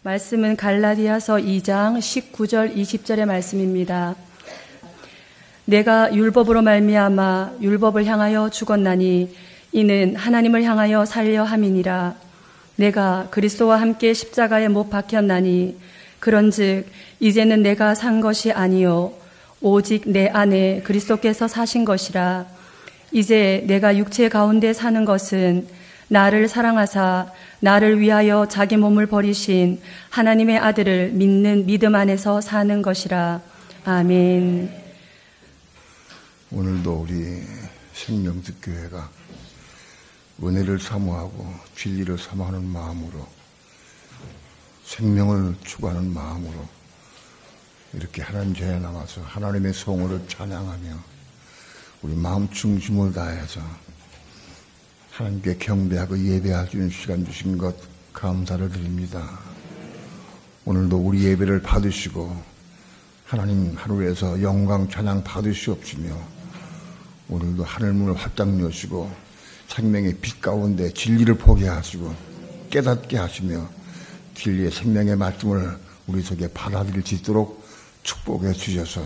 말씀은 갈라디아서 2장 19절 20절의 말씀입니다. 내가 율법으로 말미암아 율법을 향하여 죽었나니 이는 하나님을 향하여 살려 함이니라. 내가 그리스도와 함께 십자가에 못 박혔나니 그런즉 이제는 내가 산 것이 아니요 오직 내 안에 그리스도께서 사신 것이라. 이제 내가 육체 가운데 사는 것은 나를 사랑하사 나를 위하여 자기 몸을 버리신 하나님의 아들을 믿는 믿음 안에서 사는 것이라. 아멘. 오늘도 우리 생명특교회가 은혜를 사모하고 진리를 사모하는 마음으로, 생명을 추구하는 마음으로 이렇게 하나님 전에 나와서 하나님의 성호를 찬양하며 우리 마음 중심을 다해서 하나님께 경배하고 예배할 수 있는 시간 주신 것 감사를 드립니다. 오늘도 우리 예배를 받으시고 하나님 하루에서 영광 찬양 받으시옵시며 오늘도 하늘문을 활짝 여시고 생명의 빛 가운데 진리를 보게 하시고 깨닫게 하시며 진리의 생명의 말씀을 우리 속에 받아들일 수 있도록 축복해 주셔서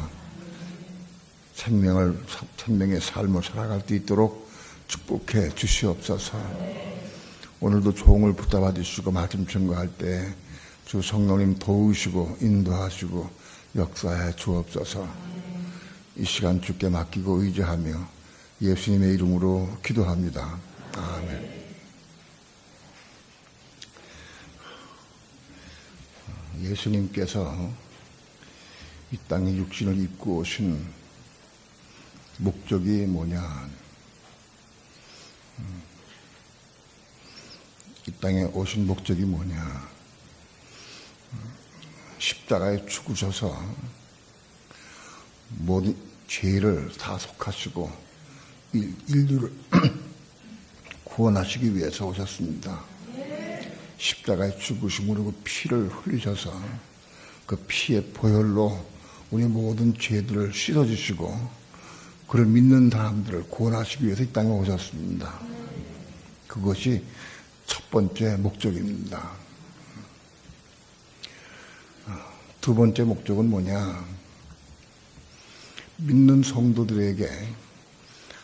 생명의 삶을 살아갈 수 있도록 축복해 주시옵소서. 오늘도 종을 붙잡아 주시고 말씀 전가할 때 주 성령님 도우시고 인도하시고 역사해 주옵소서. 이 시간 주께 맡기고 의지하며 예수님의 이름으로 기도합니다. 아멘. 예수님께서 이 땅에 육신을 입고 오신 목적이 뭐냐? 이 땅에 오신 목적이 뭐냐? 십자가에 죽으셔서 모든 죄를 다 속하시고 인류를 구원하시기 위해서 오셨습니다. 십자가에 죽으심으로 그 피를 흘리셔서 그 피의 보혈로 우리 모든 죄들을 씻어주시고 그를 믿는 사람들을 구원하시기 위해서 이 땅에 오셨습니다. 그것이 첫 번째 목적입니다. 두 번째 목적은 뭐냐? 믿는 성도들에게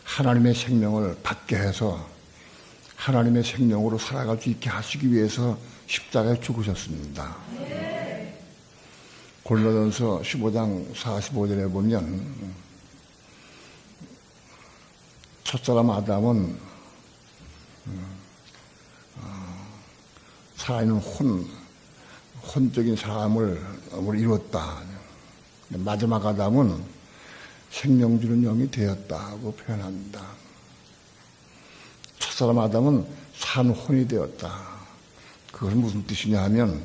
하나님의 생명을 받게 해서 하나님의 생명으로 살아갈 수 있게 하시기 위해서 십자가에 죽으셨습니다. 고린도전서 15장 45절에 보면 첫사람 아담은 살아있는 혼적인 사람을 이뤘다. 마지막 아담은 생명 주는 영이 되었다고 표현합니다. 첫사람 아담은 산 혼이 되었다. 그것은 무슨 뜻이냐 하면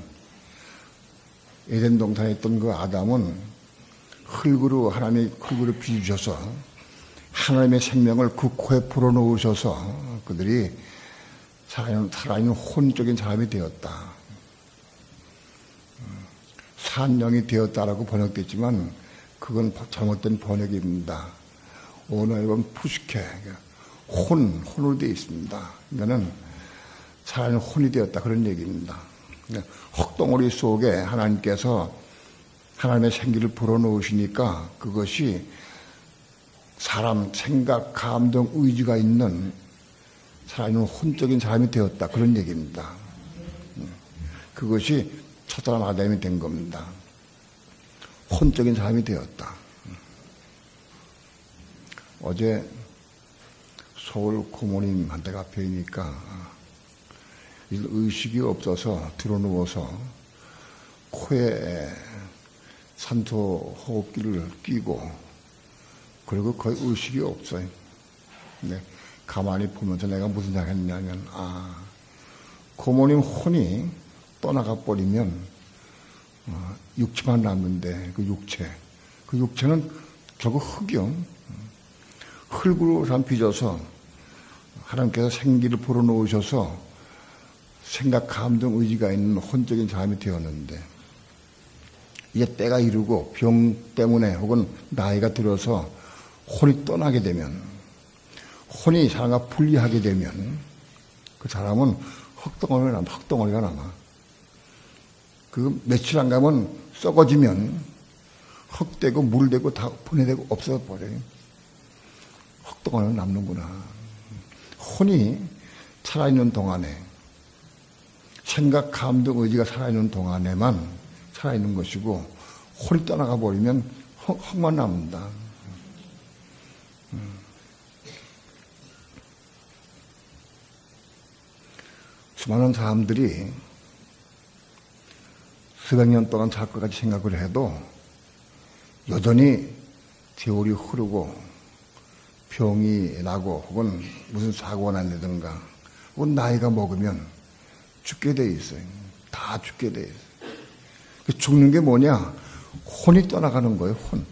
에덴 동산에 있던 그 아담은 흙으로 하나님이 흙으로 빚으셔서 하나님의 생명을 그 코에 불어넣으셔서 그들이 살아있는 혼적인 사람이 되었다. 산영이 되었다라고 번역됐지만 그건 잘못된 번역입니다. 오늘은 푸시케, 혼으로 되어 있습니다. 그러니까는 살아있는 혼이 되었다 그런 얘기입니다. 흙덩어리 속에 하나님께서 하나님의 생기를 불어넣으시니까 그것이 사람 생각, 감정, 의지가 있는 살아있는 혼적인 사람이 되었다 그런 얘기입니다. 그것이 첫사람 아담이 된 겁니다. 혼적인 사람이 되었다. 어제 서울 고모님한테 뵈니까 의식이 없어서 들어누워서 코에 산소 호흡기를 끼고 그리고 거의 의식이 없어요. 근데 가만히 보면서 내가 무슨 생각했냐면 고모님 혼이 떠나가 버리면 육체만 남는데 그 육체는 저거 흙이요. 흙으로 산 빚어서 하나님께서 생기를 불어넣으셔서 생각, 감정, 의지가 있는 혼적인 사람이 되었는데 이제 때가 이르고 병 때문에 혹은 나이가 들어서 혼이 떠나게 되면 혼이 사람과 분리하게 되면 그 사람은 흙덩어리가 남아. 그 며칠 안 가면 썩어지면 흙되고 물되고 다 분해되고 없어버려요. 흙덩어리는 남는구나. 혼이 살아있는 동안에, 생각, 감동, 의지가 살아있는 동안에만 살아있는 것이고, 혼이 떠나가 버리면 흙만 남는다. 수많은 사람들이 수백 년 동안 살 것 같이 생각을 해도 여전히 세월이 흐르고 병이 나고 혹은 무슨 사고가 난다든가 혹은 나이가 먹으면 죽게 돼 있어요. 다 죽게 돼 있어요. 죽는 게 뭐냐? 혼이 떠나가는 거예요. 혼.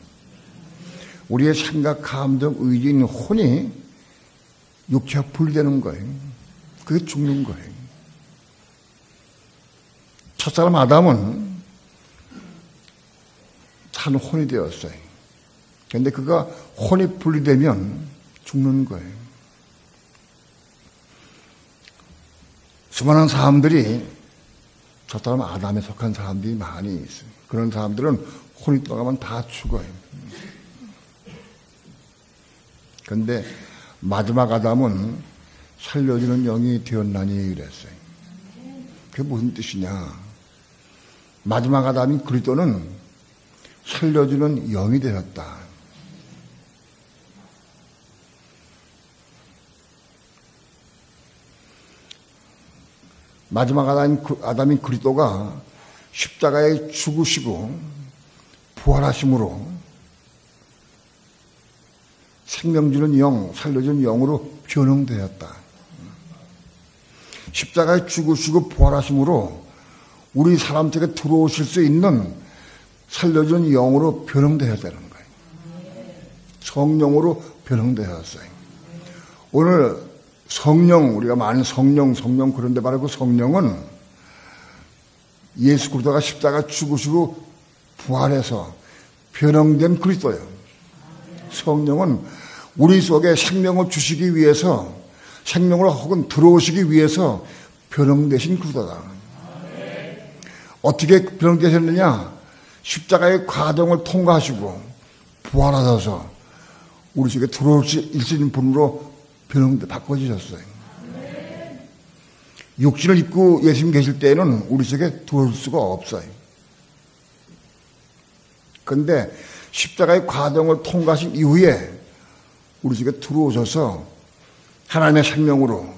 우리의 생각, 감정, 의지 있는 혼이 육체와 분리되는 거예요. 그게 죽는 거예요. 첫사람 아담은 산 혼이 되었어요. 그런데 그가 혼이 분리되면 죽는 거예요. 수많은 사람들이 첫사람 아담에 속한 사람들이 많이 있어요. 그런 사람들은 혼이 떠나가면 다 죽어요. 그런데 마지막 아담은 살려주는 영이 되었나니 그랬어요. 그게 무슨 뜻이냐? 마지막 아담인 그리스도는 살려주는 영이 되었다. 마지막 아담인 그리스도가 십자가에 죽으시고 부활하심으로 생명 주는 영, 살려주는 영으로 변형되었다. 십자가에 죽으시고 부활하심으로 우리 사람 속에 들어오실 수 있는 살려주는 영으로 변형되었다는 거예요. 성령으로 변형되었어요. 오늘 성령, 우리가 많은 성령 그런데 바로 그 성령은 예수 그리스도가 십자가 죽으시고 부활해서 변형된 그리스도예요. 성령은 우리 속에 생명을 주시기 위해서, 생명을 혹은 들어오시기 위해서 변형되신 그리스도다. 어떻게 변형되셨느냐? 십자가의 과정을 통과하시고 부활하셔서 우리 속에 들어올 수 있는 분으로 바꿔주셨어요. 육신을 입고 예수님 계실 때에는 우리 속에 들어올 수가 없어요. 그런데 십자가의 과정을 통과하신 이후에 우리 속에 들어오셔서 하나님의 생명으로,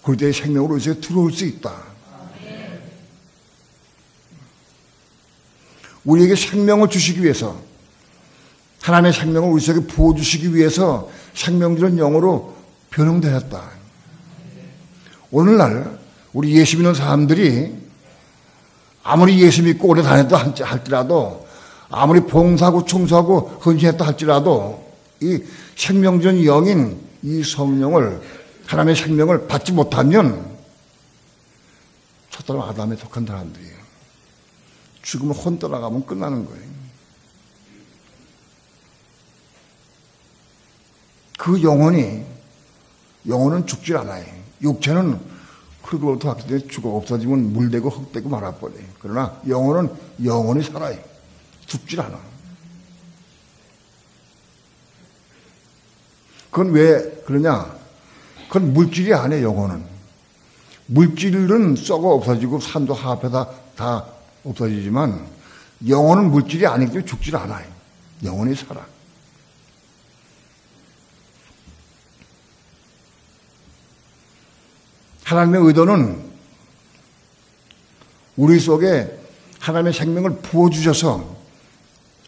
그리스도의 생명으로 우리 속에 들어올 수 있다. 우리에게 생명을 주시기 위해서, 하나님의 생명을 우리 속에 부어주시기 위해서 생명 주는 영으로 변형되었다. 오늘날 우리 예수 믿는 사람들이 아무리 예수 믿고 오래 다녔다 할지라도, 아무리 봉사하고 충성하고 헌신했다 할지라도 이 생명 주는 영인 이 성령을, 하나님의 생명을 받지 못하면 첫사람 아담에 속한 사람들이에요. 죽으면 혼 떠나가면 끝나는 거예요. 그 영혼은 죽질 않아요. 육체는 그로부터 왔기 때문에 죽어 없어지면 물되고 흙되고 말아버려요. 그러나 영혼은 영원히 살아요. 죽질 않아. 그건 왜 그러냐? 그건 물질이 아니에요. 영혼은. 물질은 썩어 없어지고 산소 하합해서 다 없어지지만 영혼은 물질이 아니기 때문에 죽질 않아요. 영혼이 살아. 하나님의 의도는 우리 속에 하나님의 생명을 부어주셔서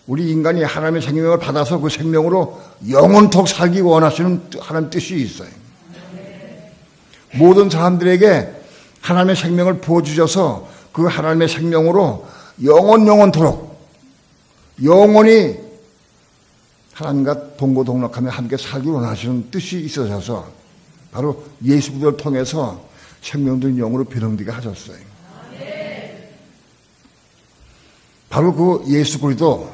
우리 인간이 하나님의 생명을 받아서 그 생명으로 영원토록 살기 원하시는 하나님 뜻이 있어요. 모든 사람들에게 하나님의 생명을 부어주셔서 그 하나님의 생명으로 영원토록 영원히 하나님과 동고동락하며 함께 살기 원하시는 뜻이 있어서 바로 예수 그리스도를 통해서 생명된 영으로 변형되게 하셨어요. 바로 그 예수 그리스도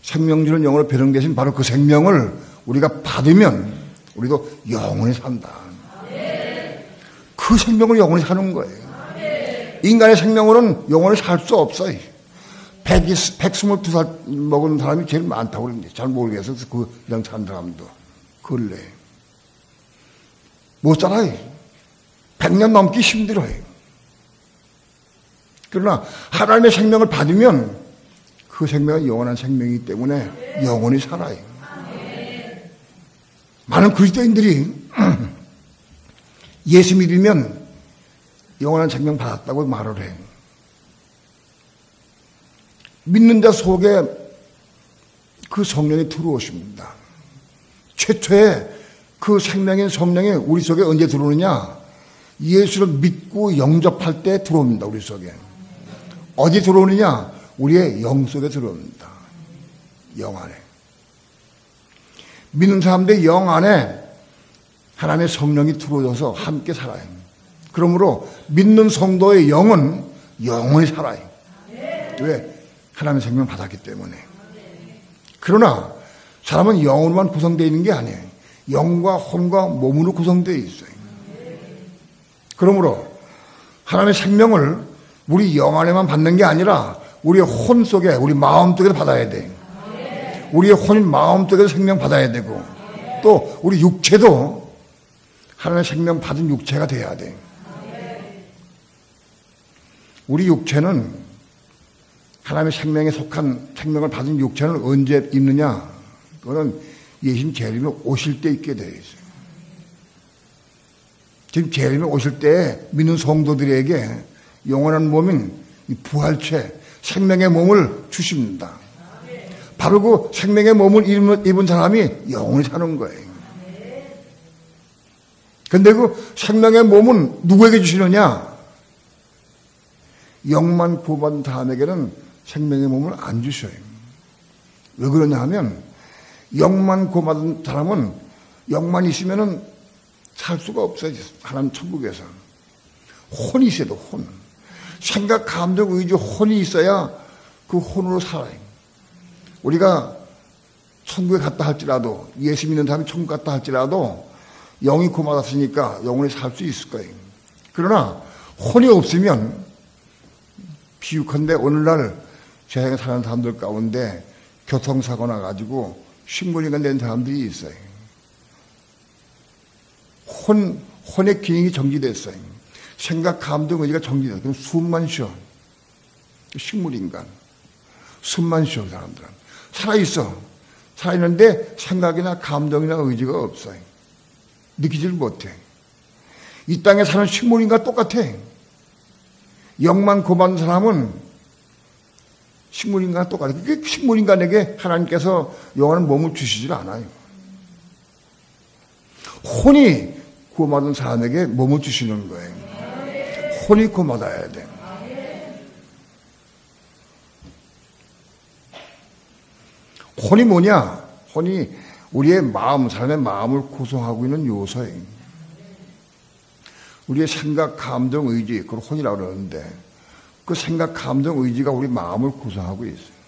생명 주는 영으로 변형되신 바로 그 생명을 우리가 받으면 우리도 영원히 산다. 그 생명을 영원히 사는 거예요. 인간의 생명으로는 영원히 살 수 없어요. 122살 먹은 사람이 제일 많다고 그러는데 잘 모르겠어. 그냥 산 사람도 근래 못 살아요. 100년 넘기 힘들어요. 그러나 하나님의 생명을 받으면 그 생명은 영원한 생명이기 때문에 영원히 살아요. 많은 그리스도인들이 예수 믿으면 영원한 생명 받았다고 말을 해요. 믿는 자 속에 그 성령이 들어오십니다. 최초에 그 생명인 성령이 우리 속에 언제 들어오느냐? 예수를 믿고 영접할 때 들어옵니다. 우리 속에. 어디 들어오느냐? 우리의 영 속에 들어옵니다. 영 안에. 믿는 사람들의 영 안에 하나님의 성령이 들어오셔서 함께 살아요. 그러므로 믿는 성도의 영은 영원히 살아요. 왜? 하나님의 생명 받았기 때문에. 그러나 사람은 영으로만 구성되어 있는 게 아니에요. 영과 혼과 몸으로 구성되어 있어요. 그러므로 하나님의 생명을 우리 영 안에만 받는 게 아니라 우리의 혼 속에, 우리 마음 속에도 받아야 돼요. 우리의 혼인 마음 속에도 생명 받아야 되고 또 우리 육체도 하나님의 생명 받은 육체가 돼야 돼요. 우리 육체는 하나님의 생명에 속한 생명을 받은 육체는 언제 있느냐? 그거는 예수님 재림이 오실 때 있게 되어 있어요. 지금 재림이 오실 때 믿는 성도들에게 영원한 몸인 부활체, 생명의 몸을 주십니다. 바로 그 생명의 몸을 입은 사람이 영원히 사는 거예요. 그런데 그 생명의 몸은 누구에게 주시느냐? 영만 구원받은 사람에게는 생명의 몸을 안 주셔요. 왜 그러냐 하면 영만 구원받은 사람은 영만 있으면은 살 수가 없어요. 하나님 천국에서. 혼이 있어야 돼, 혼. 생각, 감정, 의지, 혼이 있어야 그 혼으로 살아요. 우리가 천국에 갔다 할지라도, 예수 믿는 사람이 천국 갔다 할지라도 영이 구원받았으니까 영원히 살 수 있을 거예요. 그러나 혼이 없으면 비유컨대 오늘날 세상에 사는 사람들 가운데 교통사고 나가지고 식물인가 된 사람들이 있어요. 혼의 기능이 정지됐어요. 생각, 감정, 의지가 정지됐어요. 그럼 숨만 쉬어. 식물인간. 숨만 쉬어, 사람들은. 살아있어. 살아있는데 생각이나 감정이나 의지가 없어요. 느끼지를 못해. 이 땅에 사는 식물인과 똑같아. 영만 구원받은 사람은 식물인간과 똑같아. 그게 식물인간에게 하나님께서 영원한 몸을 주시질 않아요. 혼이 구원받은 사람에게 몸을 주시는 거예요. 혼이 구원받아야 돼. 혼이 뭐냐? 혼이 우리의 마음, 사람의 마음을 구성하고 있는 요소예요. 우리의 생각, 감정, 의지, 그걸 혼이라고 그러는데 그 생각, 감정, 의지가 우리 마음을 구성하고 있어요.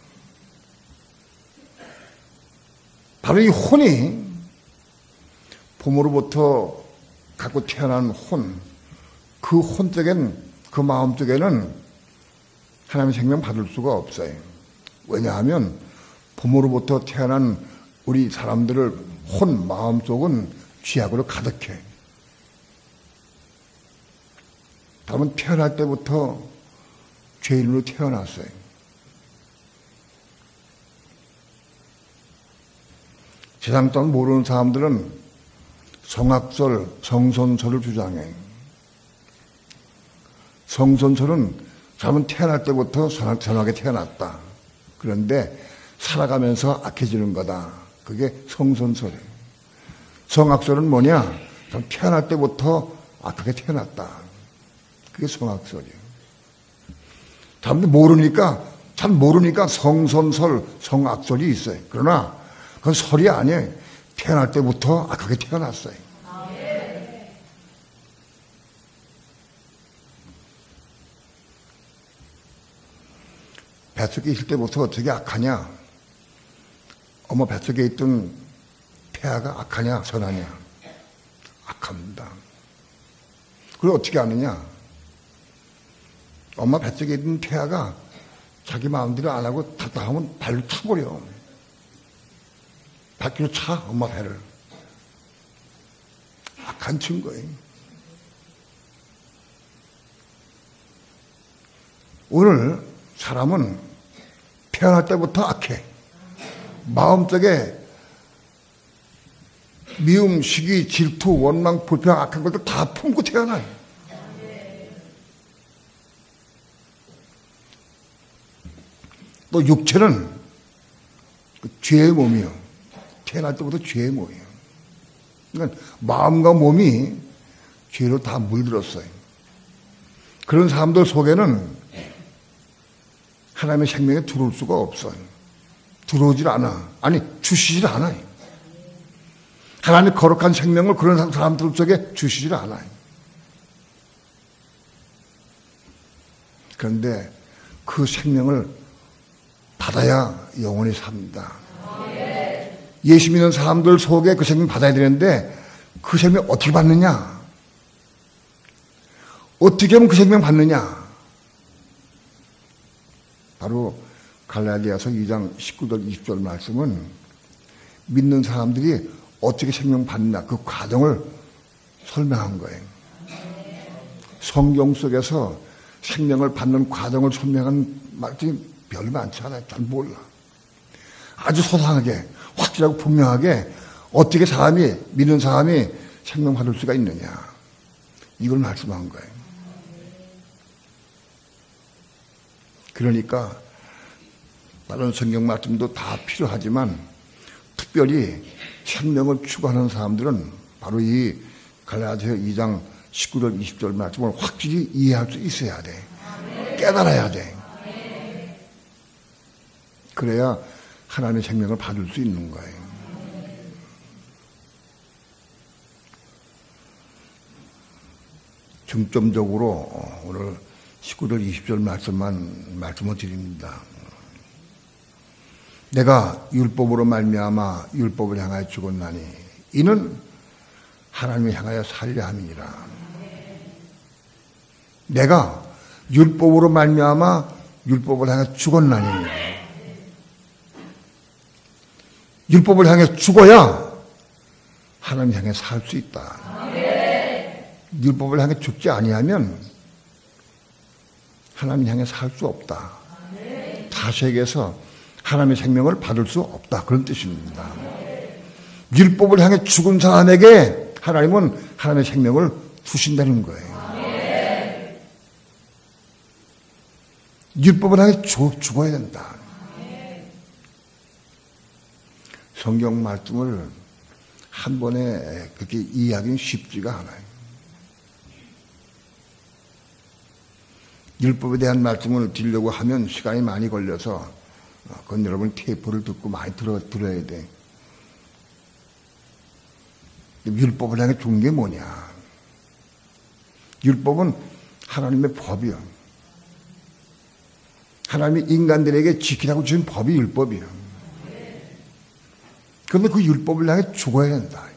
바로 이 혼이 부모로부터 갖고 태어난 혼, 그 혼 쪽엔, 그 마음 쪽에는 하나님의 생명 받을 수가 없어요. 왜냐하면 부모로부터 태어난 우리 사람들을 혼, 마음 속은 죄악으로 가득해. 다만 태어날 때부터 죄인으로 태어났어요. 세상 동안 모르는 사람들은 성악설, 성선설을 주장해요. 성선설은 사람은 태어날 때부터 선하게 태어났다. 그런데 살아가면서 악해지는 거다. 그게 성선설이에요. 성악설은 뭐냐? 태어날 때부터 악하게 태어났다. 그게 성악설이에요. 사람들이 잘 모르니까 성선설, 성악설이 있어요. 그러나 그건 설이 아니에요. 태어날 때부터 악하게 태어났어요. 뱃속에 있을 때부터 어떻게 악하냐? 어머 뱃속에 있던 폐하가 악하냐, 선하냐? 악합니다. 그걸 어떻게 아느냐? 엄마 뱃속에 있는 태아가 자기 마음대로 안 하고 답답하면 발로 차버려. 밖으로 차, 엄마 배를. 악한 증거예요. 오늘 사람은 태어날 때부터 악해. 마음속에 미움, 시기, 질투, 원망, 불평, 악한 것들 다 품고 태어나요. 또 육체는 죄의 몸이요. 태어날 때부터 죄의 몸이에요. 그러니까 마음과 몸이 죄로 다 물들었어요. 그런 사람들 속에는 하나님의 생명에 들어올 수가 없어요. 들어오질 않아. 아니, 주시질 않아요. 하나님의 거룩한 생명을 그런 사람들 속에 주시질 않아요. 그런데 그 생명을 받아야 영원히 삽니다. 예수 믿는 사람들 속에 그 생명 받아야 되는데 그 생명 어떻게 받느냐? 어떻게 하면 그 생명 받느냐? 바로 갈라디아서 2장 19절 20절 말씀은 믿는 사람들이 어떻게 생명 받느냐 그 과정을 설명한 거예요. 성경 속에서 생명을 받는 과정을 설명한 말씀이 별로 많지 않아요. 잘 몰라. 아주 소상하게 확실하고 분명하게 어떻게 사람이 믿는 사람이 생명 받을 수가 있느냐 이걸 말씀한 거예요. 그러니까 다른 성경 말씀도 다 필요하지만 특별히 생명을 추구하는 사람들은 바로 이 갈라디아서 2장 19절 20절 말씀을 확실히 이해할 수 있어야 돼. 깨달아야 돼. 그래야 하나님의 생명을 받을 수 있는 거예요. 중점적으로 오늘 19절 20절 말씀을 드립니다. 내가 율법으로 말미암아 율법을 향하여 죽었나니 이는 하나님을 향하여 살려 함이니라. 내가 율법으로 말미암아 율법을 향하여 죽었나니 율법을 향해 죽어야 하나님 향해 살 수 있다. 율법을 향해 죽지 아니하면 하나님 향해 살 수 없다. 다시 얘기해서 하나님의 생명을 받을 수 없다. 그런 뜻입니다. 율법을 향해 죽은 사람에게 하나님은 하나님의 생명을 주신다는 거예요. 율법을 향해 죽어야 된다. 성경 말씀을 한 번에 그렇게 이해하기는 쉽지가 않아요. 율법에 대한 말씀을 드리려고 하면 시간이 많이 걸려서 그건 여러분 테이프를 듣고 많이 들어야 돼. 율법을 향해 준 게 뭐냐? 율법은 하나님의 법이요. 하나님이 인간들에게 지키라고 주신 법이 율법이요. 그런데 그 율법을 향해 죽어야 된다.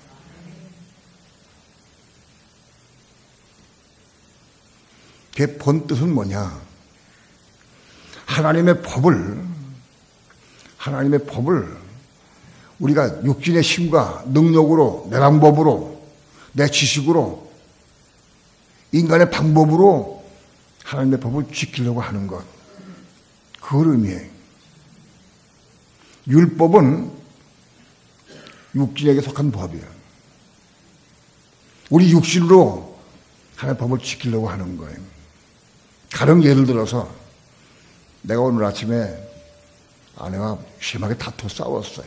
그 본 뜻은 뭐냐? 하나님의 법을 우리가 육신의 힘과 능력으로, 내 방법으로, 내 지식으로, 인간의 방법으로 하나님의 법을 지키려고 하는 것. 그걸 의미해요. 율법은 육신에게 속한 법이에요. 우리 육신으로 하나님의 법을 지키려고 하는 거예요. 가령 예를 들어서 내가 오늘 아침에 아내와 심하게 다투어 싸웠어요.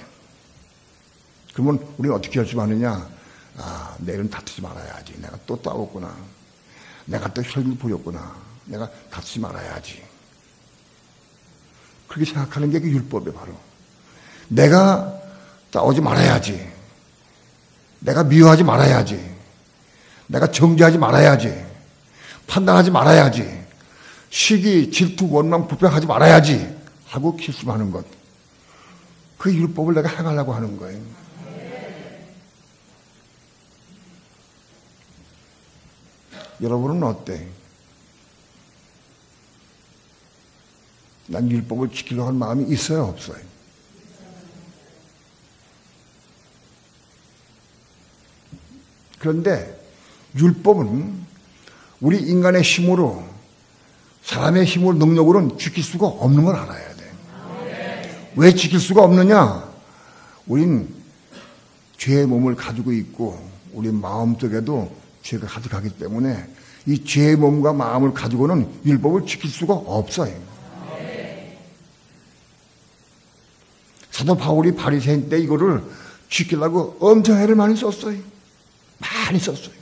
그러면 우리는 어떻게 결심하느냐? 아, 내일은 다투지 말아야지. 내가 또 싸웠구나. 내가 또 혈기 부렸구나. 내가 다투지 말아야지. 그렇게 생각하는 게 그 율법이에요, 바로. 내가 싸우지 말아야지. 내가 미워하지 말아야지. 내가 정죄하지 말아야지. 판단하지 말아야지. 시기, 질투, 원망, 불평하지 말아야지 하고 결심하는 것. 그 율법을 내가 행하려고 하는 거예요. 여러분은 어때? 난 율법을 지키려고 하는 마음이 있어요, 없어요? 그런데 율법은 우리 인간의 힘으로, 사람의 힘으로, 능력으로는 지킬 수가 없는 걸 알아야 돼. 왜 지킬 수가 없느냐? 우린 죄의 몸을 가지고 있고 우리 마음속에도 죄가 가득하기 때문에 이 죄의 몸과 마음을 가지고는 율법을 지킬 수가 없어요. 사도 바울이 바리새인 때 이거를 지키려고 엄청 애를 많이 썼어요. 많이 썼어요.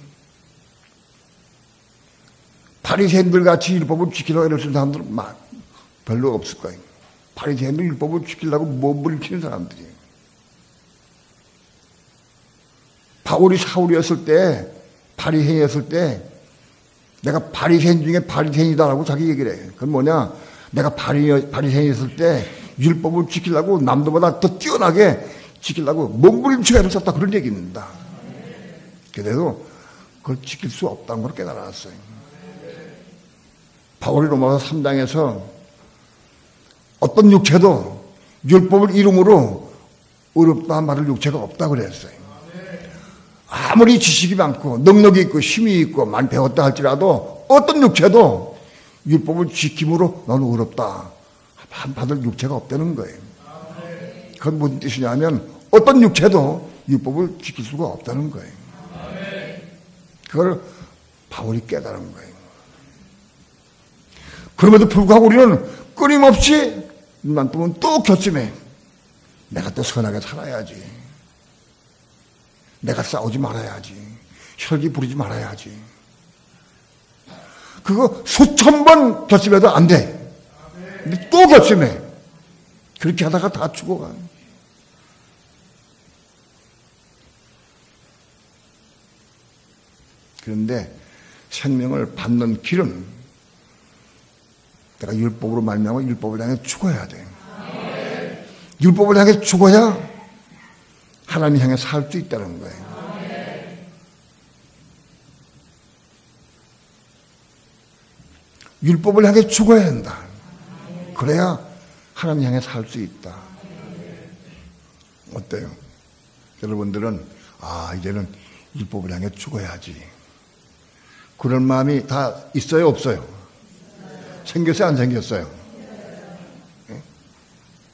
바리새인들 같이 율법을 지키려고 애를 쓴 사람들은 별로 없을 거예요. 바리새인들 율법을 지키려고 몸을 키는 사람들이에요. 바울이 사울이었을 때, 바리새인이었을 때 내가 바리새인 중에 바리새인이다라고 자기 얘기를 해요. 그건 뭐냐? 내가 바리새인이었을 때 율법을 지키려고 남들보다 더 뛰어나게 지키려고 몸부림치고 애를 썼다, 그런 얘기입니다. 그래도 그걸 지킬 수 없다는 걸 깨달았어요. 바울이 로마서 3장에서 어떤 육체도 율법을 이름으로 어렵다 말할 육체가 없다고 그랬어요. 아무리 지식이 많고 능력이 있고 힘이 있고 많이 배웠다 할지라도 어떤 육체도 율법을 지킴으로 너는 어렵다 받을 육체가 없다는 거예요. 그건 무슨 뜻이냐면 어떤 육체도 율법을 지킬 수가 없다는 거예요. 그걸 바울이 깨달은 거예요. 그럼에도 불구하고 우리는 끊임없이 눈만 뜨면 또 결심해. 내가 또 선하게 살아야지. 내가 싸우지 말아야지. 혈기 부리지 말아야지. 그거 수천 번 결심해도 안 돼. 근데 또 결심해. 그렇게 하다가 다 죽어가. 그런데 생명을 받는 길은 내가 율법으로 말미암아 율법을 향해 죽어야 돼. 율법을 향해 죽어야 하나님 향해 살 수 있다는 거예요. 율법을 향해 죽어야 한다. 그래야 하나님 향해 살 수 있다. 어때요? 여러분들은 이제는 율법을 향해 죽어야지. 그런 마음이 다 있어요, 없어요? 생겼어요, 안 생겼어요? 네?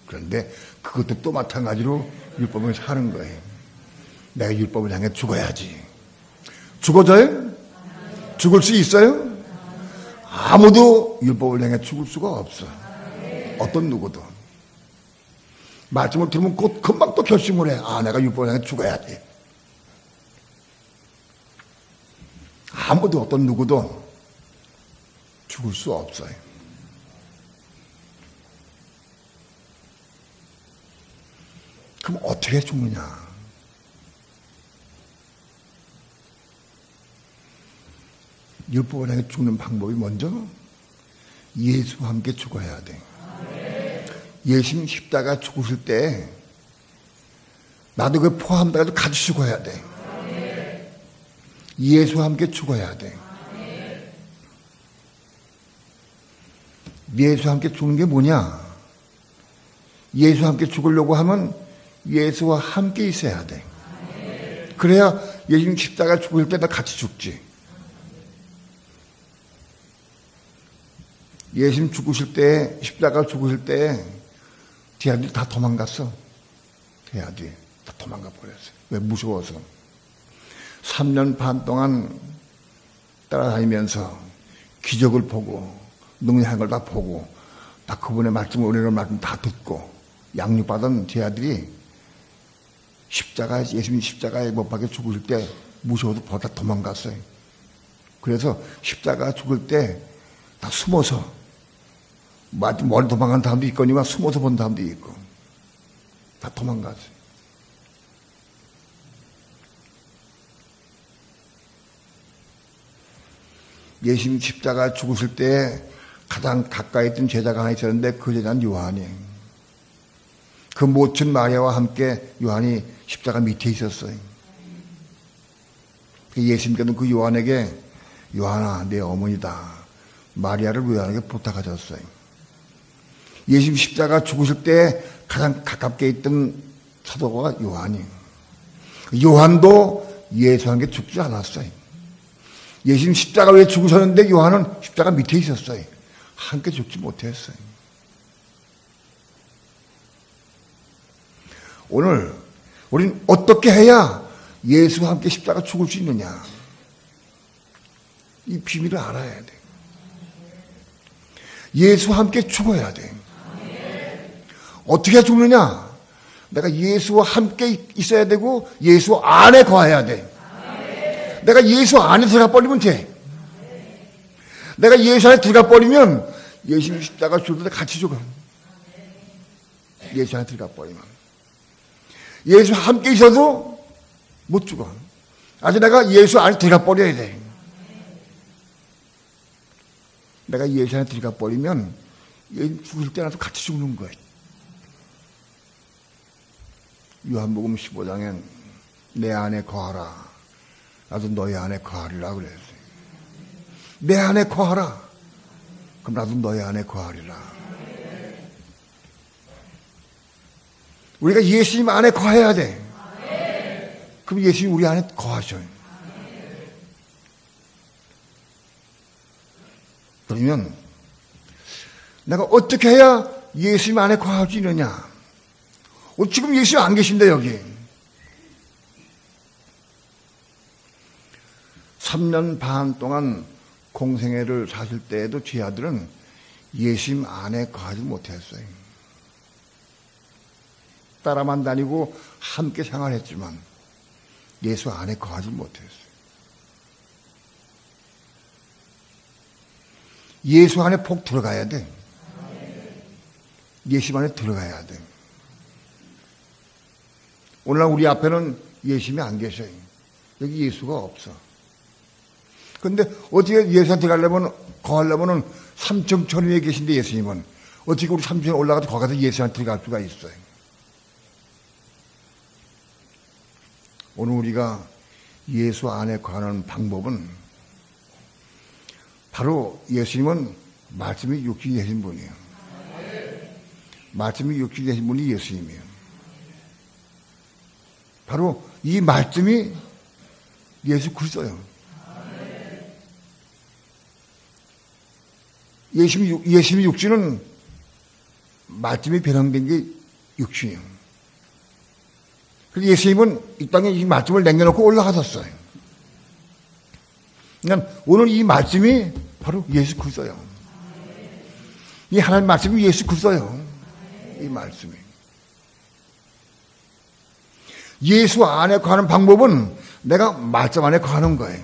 그런데 그것도 또 마찬가지로 율법을 사는 거예요. 내가 율법을 향해 죽어야지. 죽어져요? 죽을 수 있어요? 아무도 율법을 향해 죽을 수가 없어. 어떤 누구도. 말씀을 들으면 곧 금방 또 결심을 해. 내가 율법을 향해 죽어야 돼. 아무도 어떤 누구도 죽을 수 없어요. 그럼 어떻게 죽느냐? 율법을 향해 죽는 방법이 먼저 예수와 함께 죽어야 돼. 예수님 십자가 죽으실 때 나도 그 포함돼서 같이 죽어야 돼. 예수와 함께 죽어야 돼. 예수와 함께 죽는 게 뭐냐? 예수와 함께 죽으려고 하면 예수와 함께 있어야 돼. 그래야 예수님 십자가 죽을 때 나 같이 죽지. 예수님 죽으실 때, 십자가 죽으실 때 대아들이 다 도망갔어. 대아들이 다 도망가 버렸어요. 왜? 무서워서. 3년 반 동안 따라다니면서 기적을 보고 능력한 걸 다 보고 다 그분의 말씀, 은혜로운 말씀 다 듣고 양육받은 제 아들이 예수님 십자가에 못 박혀 죽을 때 무서워서 다 도망갔어요. 그래서 십자가 죽을 때 다 숨어서 멀리 도망간 사람도 있거니와 숨어서 본 사람도 있고 다 도망갔어요. 예수님 십자가 죽으실 때 가장 가까이 있던 제자가 하나 있었는데 그 제자는 요한이에요. 그 모친 마리아와 함께 요한이 십자가 밑에 있었어요. 예수님께서는 그 요한에게 요한아 내 어머니다 마리아를 요한에게 부탁하셨어요. 예수님 십자가 죽으실 때 가장 가깝게 있던 사도가 요한이에요. 요한도 예수님께 죽지 않았어요. 예수님 십자가 위에 죽으셨는데 요한은 십자가 밑에 있었어요. 함께 죽지 못했어요. 오늘 우리는 어떻게 해야 예수와 함께 십자가 죽을 수 있느냐? 이 비밀을 알아야 돼. 예수와 함께 죽어야 돼. 어떻게 죽느냐? 내가 예수와 함께 있어야 되고 예수 안에 거해야 돼. 내가 예수 안에 들어가 버리면 돼. 내가 예수 안에 들어가 버리면 예수님 십자가 죽을 때 같이 죽어. 예수 안에 들어가 버리면. 예수 함께 있어도 못 죽어. 아직 내가 예수 안에 들어가 버려야 돼. 내가 예수 안에 들어가 버리면 죽을 때 나도 같이 죽는 거야. 요한복음 15장엔 내 안에 거하라. 나도 너희 안에 거하리라 그랬어요. 내 안에 거하라. 그럼 나도 너희 안에 거하리라. 우리가 예수님 안에 거해야 돼. 그럼 예수님 우리 안에 거하셔요. 그러면 내가 어떻게 해야 예수님 안에 거할 수 있느냐? 지금 예수님 안 계신데 여기. 3년 반 동안 공생애를 사실 때에도 제 아들은 예수님 안에 거하지 못했어요. 따라만 다니고 함께 생활했지만 예수 안에 거하지 못했어요. 예수 안에 폭 들어가야 돼. 예수 안에 들어가야 돼. 오늘날 우리 앞에는 예수님이 안 계셔요. 여기 예수가 없어. 근데 어떻게 예수한테 가려면, 거하려면은 삼층천 위에 계신데 예수님은 어떻게 우리 삼층에 올라가서 거기서 예수한테 들어갈 수가 있어요. 오늘 우리가 예수 안에 거하는 방법은 바로 예수님은 말씀이 육신이 되신 분이에요. 말씀이 육신이 되신 분이 예수님이에요. 바로 이 말씀이 예수 그리스도예요. 예수님의 육신은 말씀이 변형된 게 육신이에요. 그래서 예수님은 이 땅에 이 말씀을 남겨놓고 올라가셨어요. 그러니까 오늘 이 말씀이 바로 예수 그리스도예요. 이 하나님 말씀이 예수 그리스도예요. 이 말씀이. 예수 안에 거하는 방법은 내가 말씀 안에 거하는 거예요.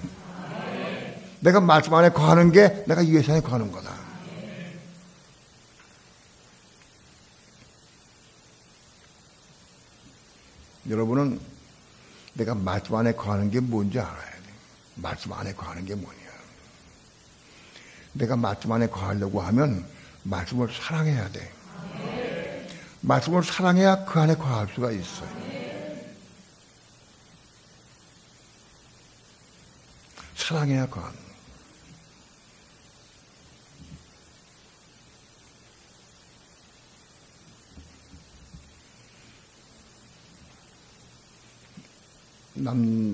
내가 말씀 안에 거하는 게 내가 예수 안에 거하는 거다. 여러분은 내가 말씀 안에 거하는 게 뭔지 알아야 돼. 말씀 안에 거하는 게 뭐냐. 내가 말씀 안에 거하려고 하면 말씀을 사랑해야 돼. 말씀을 사랑해야 그 안에 거할 수가 있어요. 사랑해야 거하는 거예요.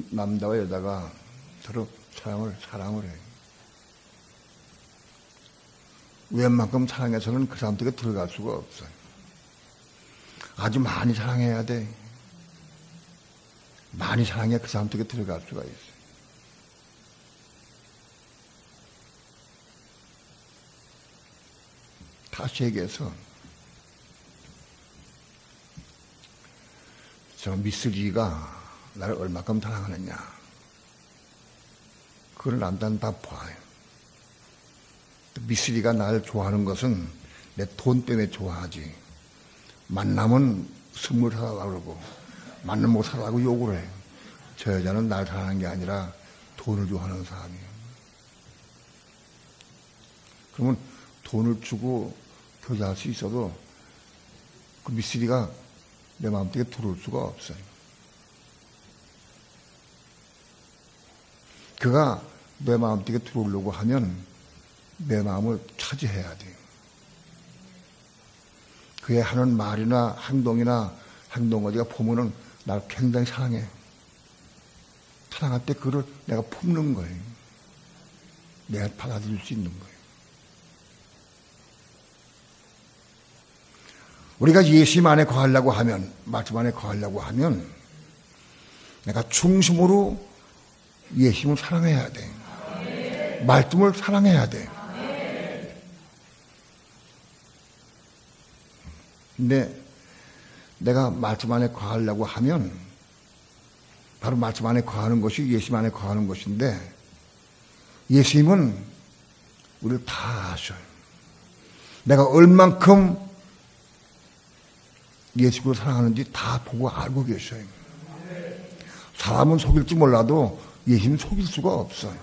남자와 여자가 서로 사랑을 해요. 웬만큼 사랑해서는 그 사람들에게 들어갈 수가 없어요. 아주 많이 사랑해야 돼. 많이 사랑해야 그 사람들에게 들어갈 수가 있어요. 다시 얘기해서 저 미쓰리가 나를 얼마큼 사랑하느냐. 그걸 남자는 다 봐요. 미쓰리가 나를 좋아하는 것은 내 돈 때문에 좋아하지. 만나면 선물 사달라고 그러고 만나면 못 사달라고 욕을 해. 저 여자는 날 사랑하는 게 아니라 돈을 좋아하는 사람이에요. 그러면 돈을 주고 교제할 수 있어도 그 미쓰리가 내 마음속에 들어올 수가 없어요. 그가 내 마음속에 들어오려고 하면 내 마음을 차지해야 돼요. 그의 하는 말이나 행동거지가 보면은 날 굉장히 사랑해. 사랑할 때 그를 내가 품는 거예요. 내가 받아들일 수 있는 거예요. 우리가 예수님 안에 거하려고 하면, 말씀 안에 거하려고 하면 내가 중심으로 예수님을 사랑해야 돼. 말씀을 사랑해야 돼. 근데 내가 말씀 안에 거하려고 하면 바로 말씀 안에 거하는 것이 예수님 안에 거하는 것인데, 예수님은 우리를 다 아셔요. 내가 얼만큼 예수님을 사랑하는지 다 보고 알고 계셔요. 사람은 속일지 몰라도 예수님은 속일 수가 없어요.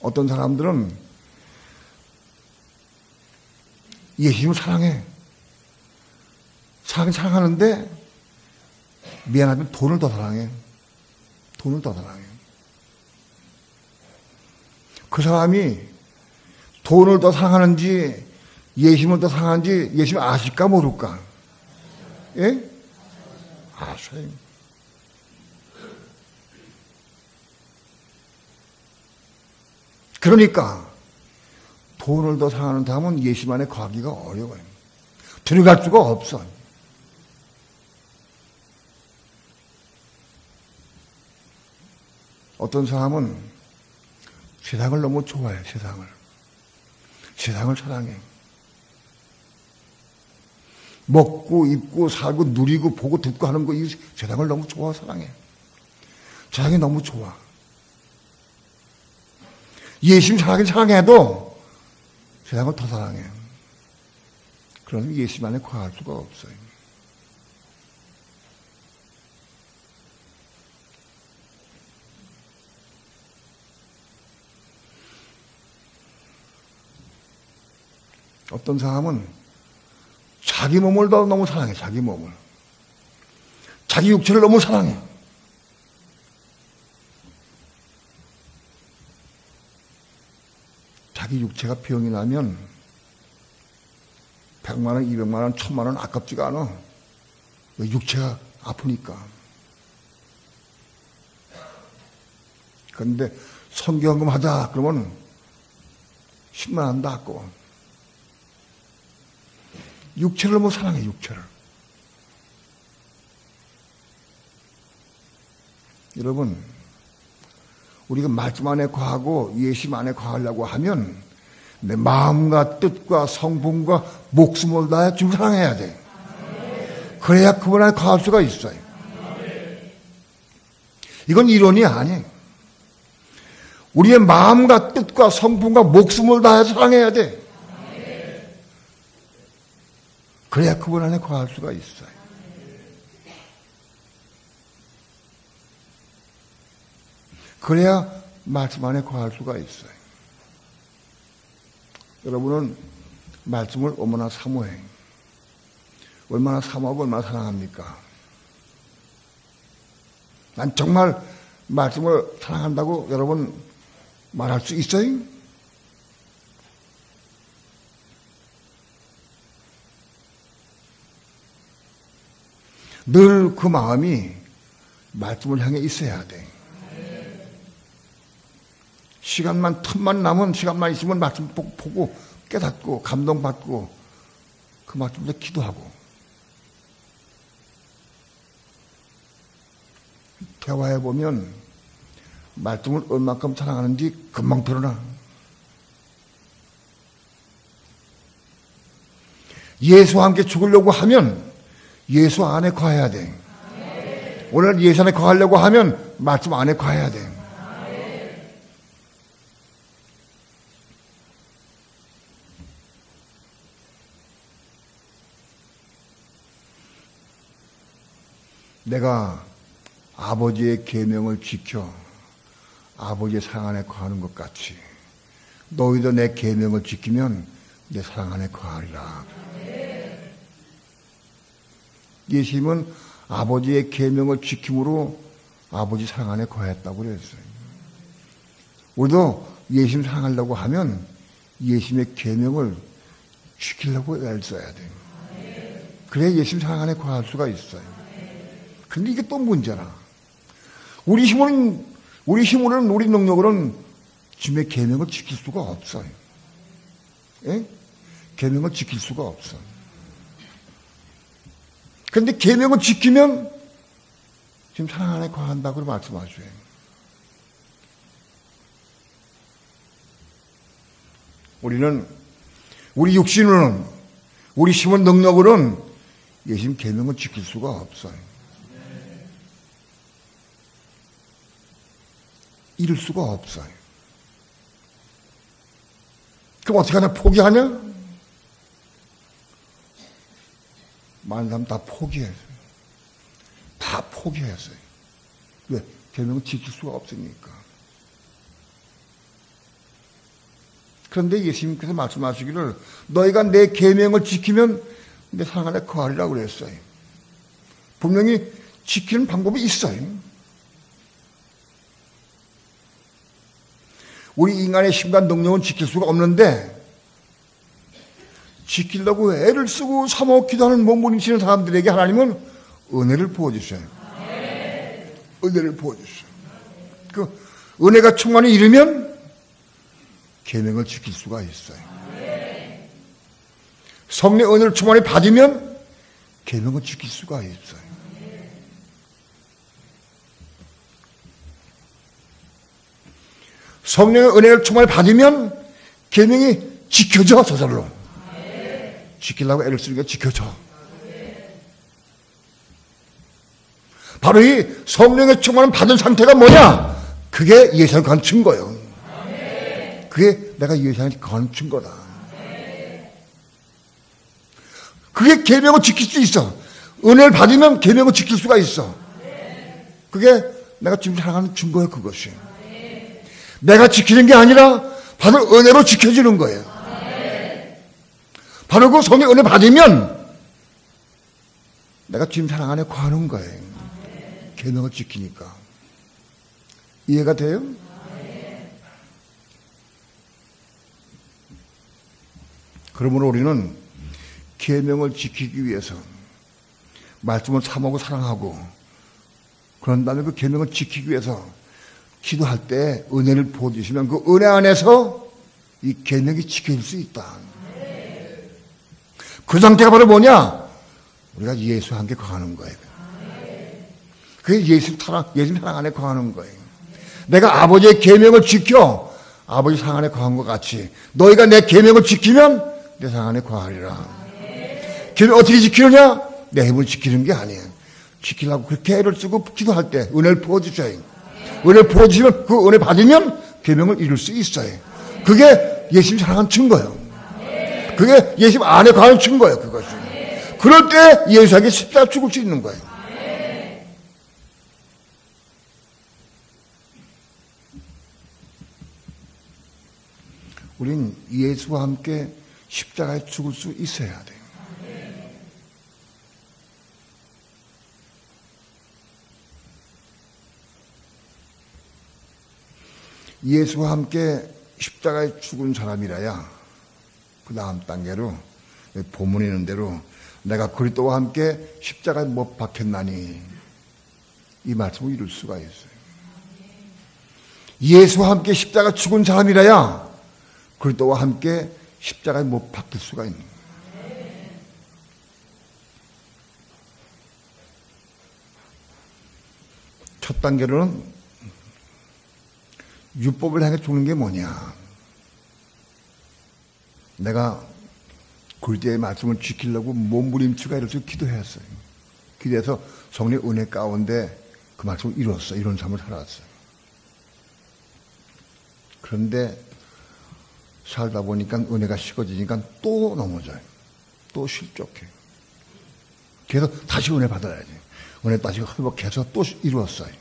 어떤 사람들은 예수님을 사랑해. 사랑하는데 미안하면 돈을 더 사랑해. 돈을 더 사랑해. 그 사람이 돈을 더 사랑하는지 예수님을 더 사랑하는지 예수님 아실까 모를까? 예? 아셔요. 그러니까 돈을 더 사랑하는 사람은 예수님 안에 거하기가 어려워요. 들어갈 수가 없어. 어떤 사람은 세상을 너무 좋아해. 세상을 사랑해. 먹고 입고 살고 누리고 보고 듣고 하는 거, 이 세상을 너무 좋아 사랑해. 세상이 너무 좋아. 예수님 사랑해도 세상을 더 사랑해. 그러면 예수님 안에 거할 수가 없어요. 어떤 사람은 자기 몸을 더 너무 사랑해. 자기 몸을. 자기 육체를 너무 사랑해. 자기 육체가 병이 나면 100만 원, 200만 원, 1000만 원 아깝지가 않아. 육체가 아프니까. 그런데 선교헌금 하자 그러면 10만 원도 아까워. 육체를 너무 사랑해. 육체를. 여러분, 우리가 말씀 안에 거하고 예수님 안에 거하려고 하면 내 마음과 뜻과 성품과 목숨을 다해 주님 사랑해야 돼. 그래야 그분 안에 거할 수가 있어요. 이건 이론이 아니에요. 우리의 마음과 뜻과 성품과 목숨을 다해 사랑해야 돼. 그래야 그분 안에 거할 수가 있어요. 그래야 말씀 안에 거할 수가 있어요. 여러분은 말씀을 얼마나 사모해? 얼마나 사모하고 얼마나 사랑합니까? 난 정말 말씀을 사랑한다고 여러분 말할 수 있어요? 늘 그 마음이 말씀을 향해 있어야 돼. 시간만, 틈만 남은 시간만 있으면 말씀 보고 깨닫고 감동받고 그 말씀으로 기도하고. 대화해보면 말씀을 얼만큼 사랑하는지 금방 드러나. 예수와 함께 죽으려고 하면 예수 안에 거해야 돼. 오늘 예수 안에 거하려고 하면 말씀 안에 거해야 돼. 내가 아버지의 계명을 지켜 아버지의 사랑 안에 거하는 것 같이 너희도 내 계명을 지키면 내 사랑 안에 거하리라. 예수님은 아버지의 계명을 지킴으로 아버지 사랑 안에 거했다고 그랬어요. 우리도 예수님 사랑하려고 하면 예수님의 계명을 지키려고 애를 써야 돼요. 그래야 예수님 사랑 안에 거할 수가 있어요. 근데 이게 또 문제라. 우리 힘으로는, 우리 능력으로는 주님의 계명을 지킬 수가 없어요. 예? 계명을 지킬 수가 없어. 그런데 계명을 지키면 지금 사랑 안에 거한다고 말씀하셔요. 우리는 우리 육신으로는, 우리 힘은 능력으로는 예수님 계명을 지킬 수가 없어요. 이룰 수가 없어요. 그럼 어떻게 하냐? 포기하냐? 많은 사람 다 포기했어요. 다 포기했어요. 왜? 계명을 지킬 수가 없으니까. 그런데 예수님께서 말씀하시기를 너희가 내 계명을 지키면 내 사랑 안에 거하리라고 그랬어요. 분명히 지키는 방법이 있어요. 우리 인간의 힘과 능력은 지킬 수가 없는데 지키려고 애를 쓰고 사모 기도하는 몸부림치는 사람들에게 하나님은 은혜를 부어주셔요. 은혜를 부어주셔요. 그 은혜가 충만히 이르면 계명을 지킬 수가 있어요. 성령의 은혜를 충만히 받으면 계명을 지킬 수가 있어요. 성령의 은혜를 충만히 받으면 계명이 지켜져, 저절로. 지키려고 애를 쓰니까 지켜져. 바로 이 성령의 충만을 받은 상태가 뭐냐? 그게 예수를 간 증거예요. 그게 내가 예수를 간 증거다. 그게 계명을 지킬 수 있어. 은혜를 받으면 계명을 지킬 수가 있어. 그게 내가 지금 사랑하는 증거예요, 그것이. 내가 지키는 게 아니라 받은 은혜로 지켜지는 거예요. 바로 그 성의 은혜 받으면 내가 주님 사랑 안에 거하는 거예요. 계명을 지키니까. 이해가 돼요? 그러므로 우리는 계명을 지키기 위해서 말씀을 사모하고 사랑하고 그런 다음에 그 계명을 지키기 위해서 기도할 때 은혜를 부어주시면 그 은혜 안에서 이 계명이 지켜질 수 있다. 그 상태가 바로 뭐냐? 우리가 예수와 함께 거하는 거예요. 그게 예수 사랑 안에 거하는 거예요. 내가 아버지의 계명을 지켜 아버지 사랑 안에 거한 것 같이 너희가 내 계명을 지키면 내 사랑 안에 거하리라. 계명 어떻게 지키느냐? 내 힘을 지키는 게 아니에요. 지키려고 그렇게 애를 쓰고 기도할 때 은혜를 부어주셔요. 은혜를 부어주시면 그 은혜 받으면 계명을 이룰 수 있어요. 그게 예수님 사랑하는 증거예요. 그게 예수님 안에 가는 증거예요. 그것이. 그럴 때 예수에게 십자가 죽을 수 있는 거예요. 우린 예수와 함께 십자가에 죽을 수 있어야 돼요. 예수와 함께 십자가에 죽은 사람이라야 그 다음 단계로 본문에 있는 대로 내가 그리스도와 함께 십자가에 못 박혔나니 이 말씀을 이룰 수가 있어요. 예수와 함께 십자가에 죽은 사람이라야 그리스도와 함께 십자가에 못 박힐 수가 있는 거예요. 첫 단계로는 율법을 향해 죽는 게 뭐냐? 내가 그리스도의 말씀을 지키려고 몸부림치고 이렇게 기도했어요. 기도해서 성령의 은혜 가운데 그 말씀을 이뤘어. 이런 삶을 살았어요. 그런데 살다 보니까 은혜가 식어지니까 또 넘어져요. 또 실족해. 그래서 다시 은혜 받아야지. 은혜 다시 회복해서 또 이루었어요.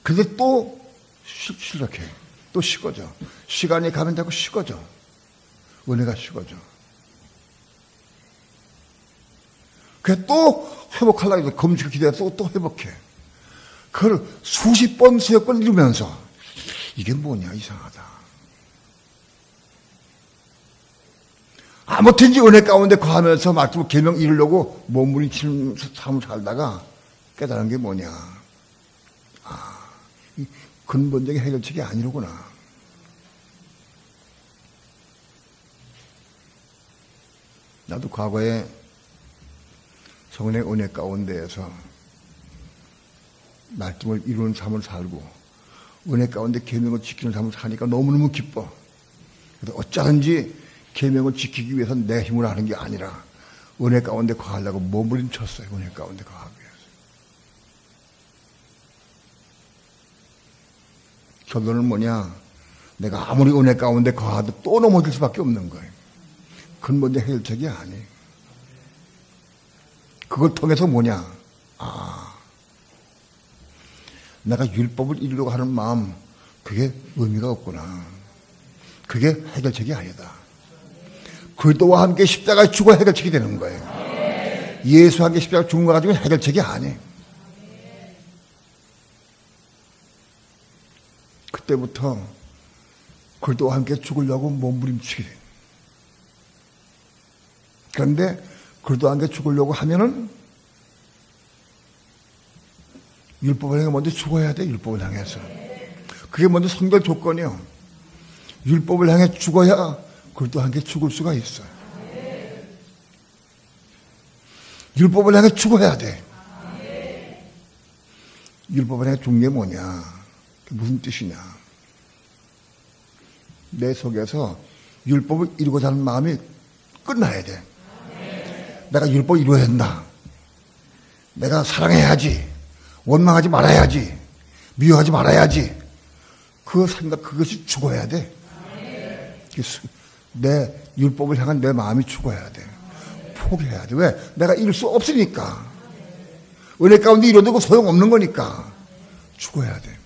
근데 또 실족해. 또 식어져. 시간이 가면 자꾸 식어져. 은혜가 식어져. 그래 또 회복하려고 해서 검식 기대해서 또 회복해. 그걸 수십 번, 수백 번 이루면서 이게 뭐냐 이상하다. 아무튼지 은혜 가운데 거하면서 말씀 계명 이루려고 몸부림치는 삶을 살다가 깨달은 게 뭐냐. 이 근본적인 해결책이 아니로구나. 나도 과거에 성령의 은혜 가운데에서 말씀을 이루는 삶을 살고 은혜 가운데 계명을 지키는 삶을 사니까 너무너무 기뻐. 그래서 어쩌든지 계명을 지키기 위해서 내 힘으로 하는 게 아니라 은혜 가운데 거하려고 몸부림쳤어요. 은혜 가운데 거하기 위해서. 결론은 뭐냐? 내가 아무리 은혜 가운데 거하도 또 넘어질 수밖에 없는 거예요. 근본적 해결책이 아니에요. 그걸 통해서 뭐냐? 내가 율법을 이루려고 하는 마음, 그게 의미가 없구나. 그게 해결책이 아니다. 그리스도와 함께 십자가에 죽어 해결책이 되는 거예요. 예수와 함께 십자가에 죽은 거 가지고 해결책이 아니에요. 그때부터 그리스도와 함께 죽으려고 몸부림치게 돼요. 그런데 그리스도와 함께 죽으려고 하면은 율법을 향해 먼저 죽어야 돼. 율법을 향해서. 그게 먼저 선결 조건이요. 율법을 향해 죽어야 그리스도와 함께 죽을 수가 있어요. 율법을 향해 죽어야 돼. 율법을 향해 죽는 게 뭐냐? 그게 무슨 뜻이냐? 내 속에서 율법을 이루고자 하는 마음이 끝나야 돼. 내가 율법을 이루어야 된다. 내가 사랑해야지. 원망하지 말아야지. 미워하지 말아야지. 그 생각, 그것이 죽어야 돼. 내 율법을 향한 내 마음이 죽어야 돼. 포기해야 돼. 왜? 내가 이룰 수 없으니까. 은혜 가운데 이뤄두고 소용없는 거니까. 죽어야 돼.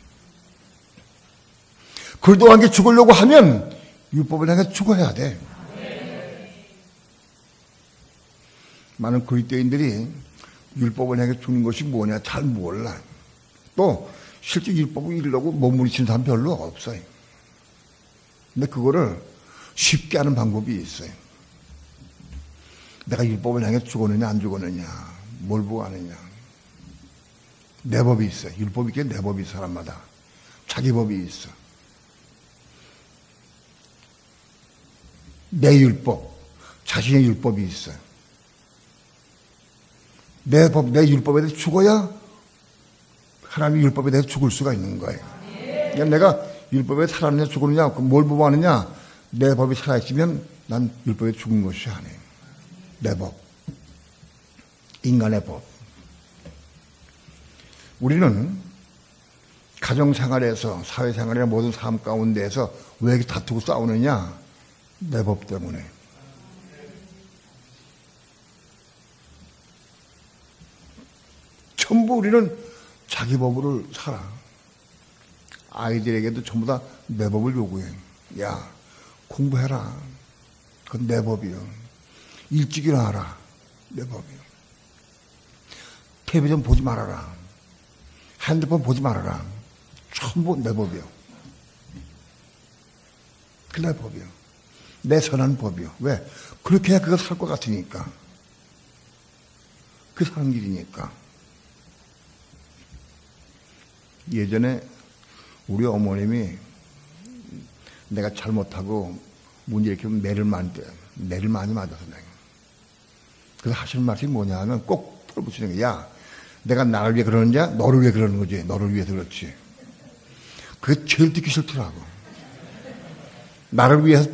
그리스도와 함께 죽으려고 하면 율법을 향해 죽어야 돼. 많은 그리스도인들이 율법을 향해 죽는 것이 뭐냐 잘 몰라. 또 실제 율법을 이루려고 몸부림치는 사람 별로 없어요. 근데 그거를 쉽게 하는 방법이 있어요. 내가 율법을 향해 죽었느냐 안 죽었느냐 뭘 보고 아느냐. 내 법이 있어요. 율법이 있게 내 법이 있어. 사람마다 자기 법이 있어. 내 율법, 자신의 율법이 있어요. 내 법, 내 율법에 대해서 죽어야 하나님의 율법에 대해서 죽을 수가 있는 거예요. 그러니까 내가 율법에 살았느냐 죽었느냐 뭘 보고 하느냐. 내 법이 살아있으면 난 율법에 죽은 것이 아니에요. 내 법, 인간의 법. 우리는 가정생활에서 사회생활이나 모든 삶 가운데에서 왜 이렇게 다투고 싸우느냐. 내 법 때문에. 전부 우리는 자기 법으로 살아. 아이들에게도 전부 다 내 법을 요구해. 야, 공부해라. 그건 내 법이요. 일찍 일어나라. 내 법이요. 텔레비전 보지 말아라. 핸드폰 보지 말아라. 전부 내 법이요. 그 내 법이요. 내 선한 법이요. 왜? 그렇게 해야 그거 살 것 같으니까. 그 사는 길이니까. 예전에 우리 어머님이 내가 잘못하고 문제 일으키면 매를 많이 맞아서 내가. 그래서 하시는 말씀이 뭐냐 하면 꼭 털붙이는 거야. 야, 내가 나를 위해 그러는지 너를 위해 그러는 거지. 너를 위해서 그렇지. 그게 제일 듣기 싫더라고. 나를 위해서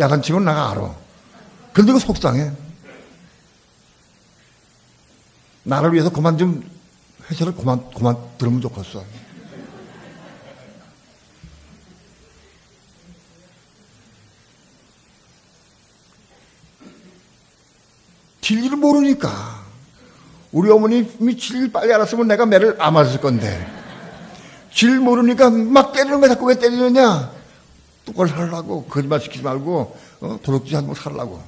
야단치면 내가 알아. 근데 그거 속상해. 나를 위해서 그만 좀 회사를 그만 들으면 좋겠어. 진리를 모르니까. 우리 어머님이 진리를 빨리 알았으면 내가 매를 안 맞았을 건데. 진리를 모르니까 막 때리는 거야. 자꾸 왜 때리느냐. 똑바로 살라고. 거짓말 시키지 말고 도둑질 하지 말고 살라고.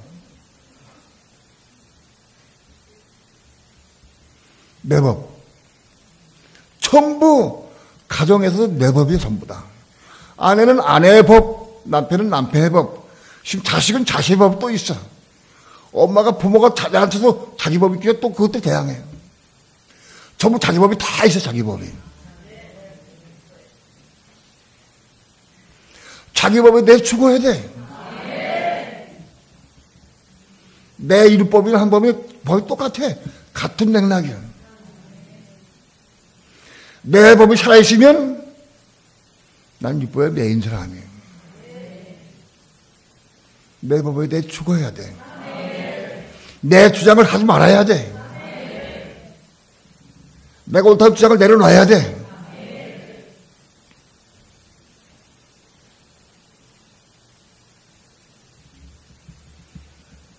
내 법. 전부 가정에서 내 법이 전부다. 아내는 아내의 법, 남편은 남편의 법, 지금 자식은 자식의 법도 있어. 엄마가 부모가 자기한테도 자기 법이 있기에 또 그것도 대항해요. 전부 자기 법이 다 있어. 자기 법이. 자기 법에 내 죽어야 돼. 내 율법이나 한 법이 똑같아. 같은 맥락이야. 내 법이 살아있으면 난 율법에 매인 사람이에요. 내 법에 내 죽어야 돼. 내 주장을 하지 말아야 돼. 내가 옳다는 주장을 내려놔야 돼.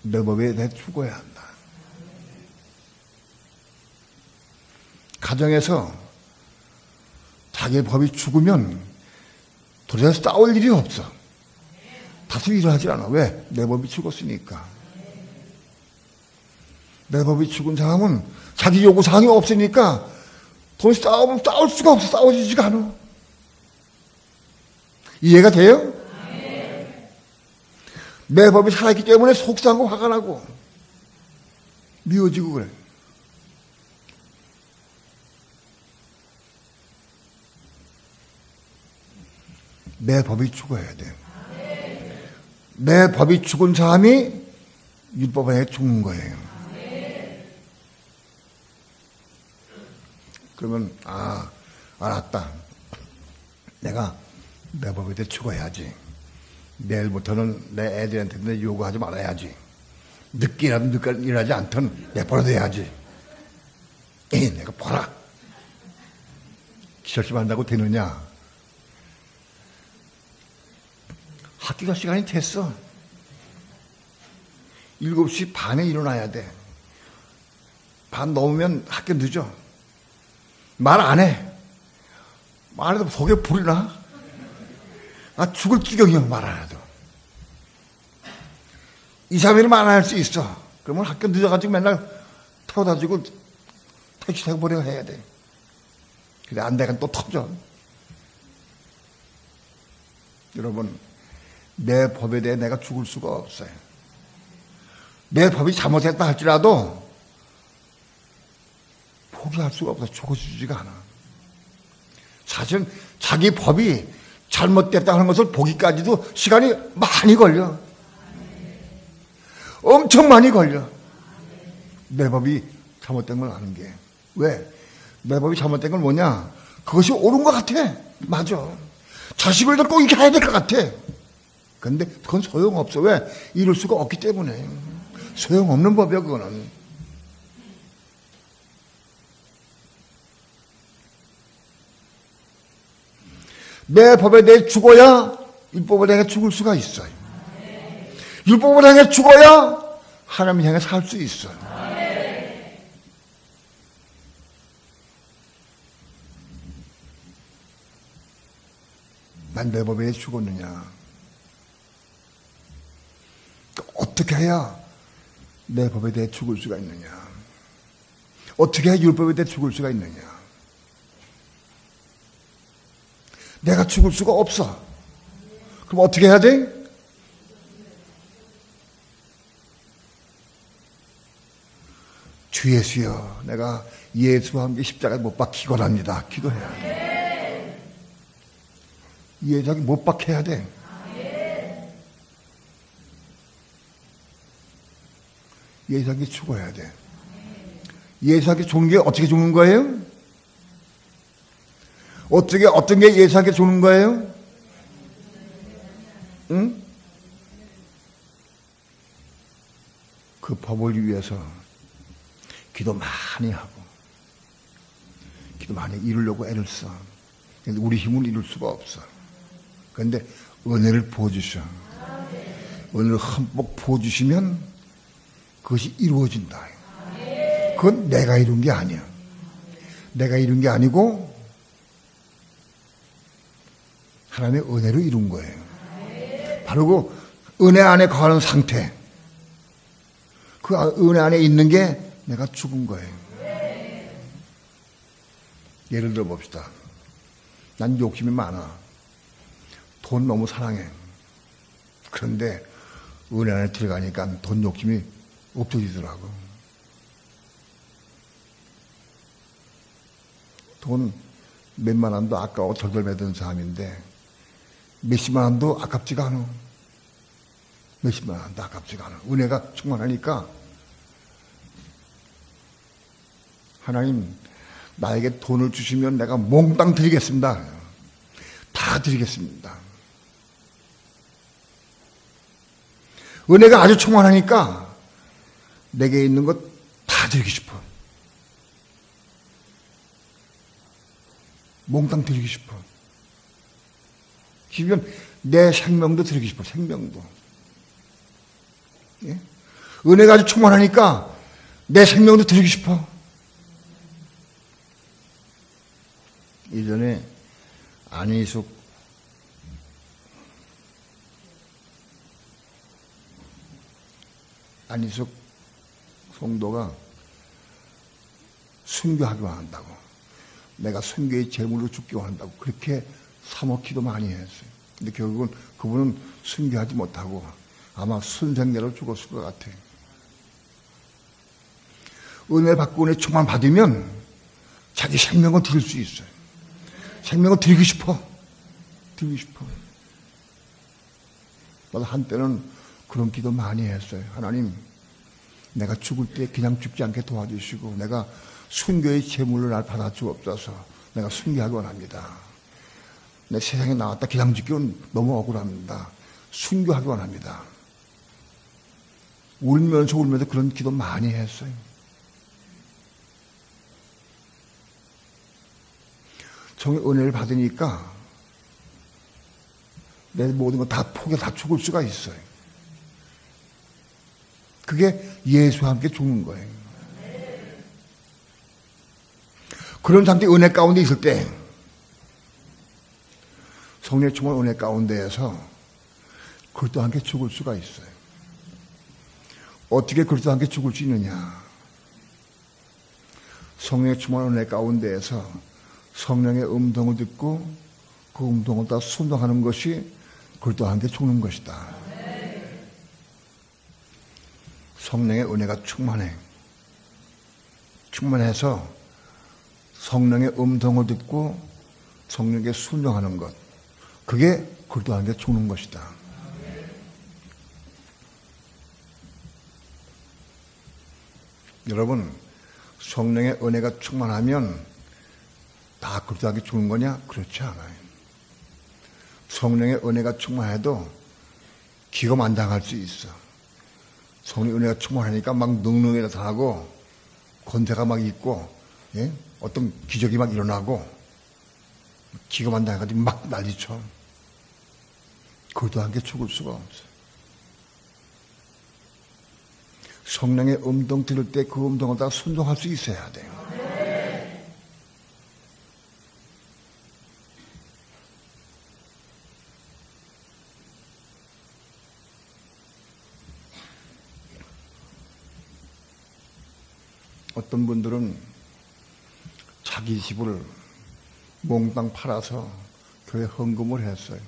내 법에 내 죽어야 한다. 가정에서 자기 법이 죽으면 도대체 싸울 일이 없어. 다투 일어나지 않아. 왜? 내 법이 죽었으니까. 내 법이 죽은 사람은 자기 요구사항이 없으니까 도대체 싸울 수가 없어. 싸워지지가 않아. 이해가 돼요? 내 법이 살아있기 때문에 속상하고 화가 나고 미워지고 그래. 내 법이 죽어야 돼. 내 법이 죽은 사람이 율법 안에 죽는 거예요. 그러면 알았다. 내가 내 법에 대해 죽어야지. 내일부터는 내 애들한테 내 요구하지 말아야지. 늦게라도 일하지 않든 내버려둬야지. 내가 보라. 기절심 한다고 되느냐? 학교 갈 시간이 됐어. 7시 반에 일어나야 돼. 반 넘으면 학교 늦어. 말 안 해. 말해도 속에 불이 나. 죽을 지경이야. 말 안 해도. 2, 3일은 말 안 할 수 있어. 그러면 학교 늦어가지고 맨날 태워다 주고 택시 타고 버려야 해야 돼. 근데 안 되면 또 터져. 여러분, 내 법에 대해 내가 죽을 수가 없어요. 내 법이 잘못했다 할지라도 포기할 수가 없어. 죽어주지가 않아. 사실은 자기 법이 잘못됐다 하는 것을 보기까지도 시간이 많이 걸려. 엄청 많이 걸려. 내 법이 잘못된 걸 아는 게. 왜? 내 법이 잘못된 건 뭐냐? 그것이 옳은 것 같아. 맞아. 자식을 꼭 이렇게 해야 될 것 같아. 근데 그건 소용없어. 왜? 이룰 수가 없기 때문에. 소용없는 법이야, 그거는. 내 법에 대해 죽어야 율법을 향해 죽을 수가 있어요. 율법을 향해 죽어야 하나님 향해 살 수 있어요. 난 내 법에 대해 죽었느냐? 어떻게 해야 내 법에 대해 죽을 수가 있느냐? 어떻게 해야 율법에 대해 죽을 수가 있느냐? 내가 죽을 수가 없어. 그럼 어떻게 해야 돼? 주 예수여, 내가 예수와 함께 십자가에 못 박히고 합니다. 기도해야 돼. 예수에게 못 박혀야 돼. 예수에게 죽어야 돼. 예수에게 죽는 게 어떻게 죽는 거예요? 어떤 게 예수에게 죽는 거예요? 응? 그 법을 위해서 기도 많이 하고, 기도 많이 이루려고 애를 써. 근데 우리 힘은 이룰 수가 없어. 그런데 은혜를 부어주셔. 은혜를 흠뻑 부어주시면 그것이 이루어진다. 그건 내가 이룬 게 아니야. 내가 이룬 게 아니고 하나님의 은혜로 이룬 거예요. 바로 그 은혜 안에 거하는 상태. 그 은혜 안에 있는 게 내가 죽은 거예요. 예를 들어 봅시다. 난 욕심이 많아. 돈 너무 사랑해. 그런데 은혜 안에 들어가니까 돈 욕심이 없어지더라고. 돈 몇만 원도 아까워 덜덜 매던 사람인데 몇십만 원도 아깝지가 않아. 몇십만 원도 아깝지가 않아. 은혜가 충만하니까 하나님 나에게 돈을 주시면 내가 몽땅 드리겠습니다. 다 드리겠습니다. 은혜가 아주 충만하니까 내게 있는 것 다 드리고 싶어. 몽땅 드리고 싶어. 기면 내 생명도 드리고 싶어. 생명도. 예? 은혜가 아주 충만하니까 내 생명도 드리고 싶어. 예전에 안희숙 성도가 순교하기 원한다고, 내가 순교의 제물로 죽기 원한다고 그렇게 사모기도 많이 했어요. 근데 결국은 그분은 순교하지 못하고 아마 순생대로 죽었을 것 같아요. 은혜 받고 은혜 충만 받으면 자기 생명을 드릴 수 있어요. 생명을 드리고 싶어. 드리고 싶어. 나도 한때는 그런 기도 많이 했어요. 하나님, 내가 죽을 때 그냥 죽지 않게 도와주시고 내가 순교의 제물로 날 받아 주옵소서. 내가 순교하기 원합니다. 내 세상에 나왔다 그냥 죽기는 너무 억울합니다. 순교하기 원합니다. 울면서 그런 기도 많이 했어요. 정의 은혜를 받으니까 내 모든 거 다 포기해 다 죽을 수가 있어요. 그게 예수와 함께 죽는 거예요. 그런 상태 은혜 가운데 있을 때 성령의 충만 은혜 가운데에서 그리스도와 함께 죽을 수가 있어요. 어떻게 그리스도와 함께 죽을 수 있느냐? 성령의 충만 은혜 가운데에서 성령의 음성을 듣고 그 음성을 다 순종하는 것이 그리스도와 함께 죽는 것이다. 성령의 은혜가 충만해서 성령의 음성을 듣고 성령에게 순종하는 것, 그게 그리스도와 함께 죽는 것이다. 여러분, 성령의 은혜가 충만하면 다 그리스도와 함께 죽는 거냐? 그렇지 않아요. 성령의 은혜가 충만해도 기고만장할 수 있어. 성령의 은혜가 충만하니까 막 능력이 나타나고 권세가 막 있고, 예? 어떤 기적이 막 일어나고 기고만장해가지고 막 난리쳐. 그것도 함께 죽을 수가 없어요. 성령의 음성 들을 때 그 음성을 다 순종할 수 있어야 돼요. 어떤 분들은 자기 집을 몽땅 팔아서 교회 헌금을 했어요.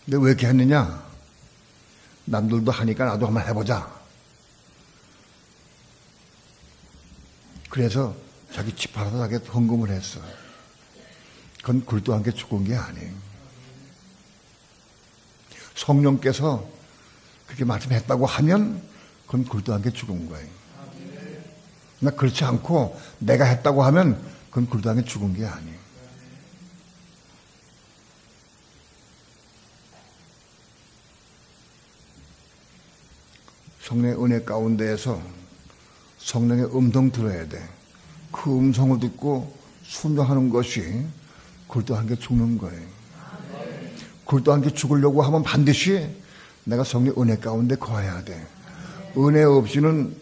근데 왜 이렇게 했느냐? 남들도 하니까 나도 한번 해보자. 그래서 자기 집 팔아서 자기 헌금을 했어. 그건 그리스도와 함께 죽은 게 아니에요. 성령께서 그렇게 말씀했다고 하면 그건 그리스도와 함께 죽은 거예요. 그러나 그렇지 않고 내가 했다고 하면 그건 그리스도와 함께 죽은 게 아니에요. 성령의 은혜 가운데에서 성령의 음성 들어야 돼. 그 음성을 듣고 순종하는 것이 그리스도와 함께 죽는 거예요. 그리스도와 함께 죽으려고 하면 반드시 내가 성령의 은혜 가운데 거해야 돼. 은혜 없이는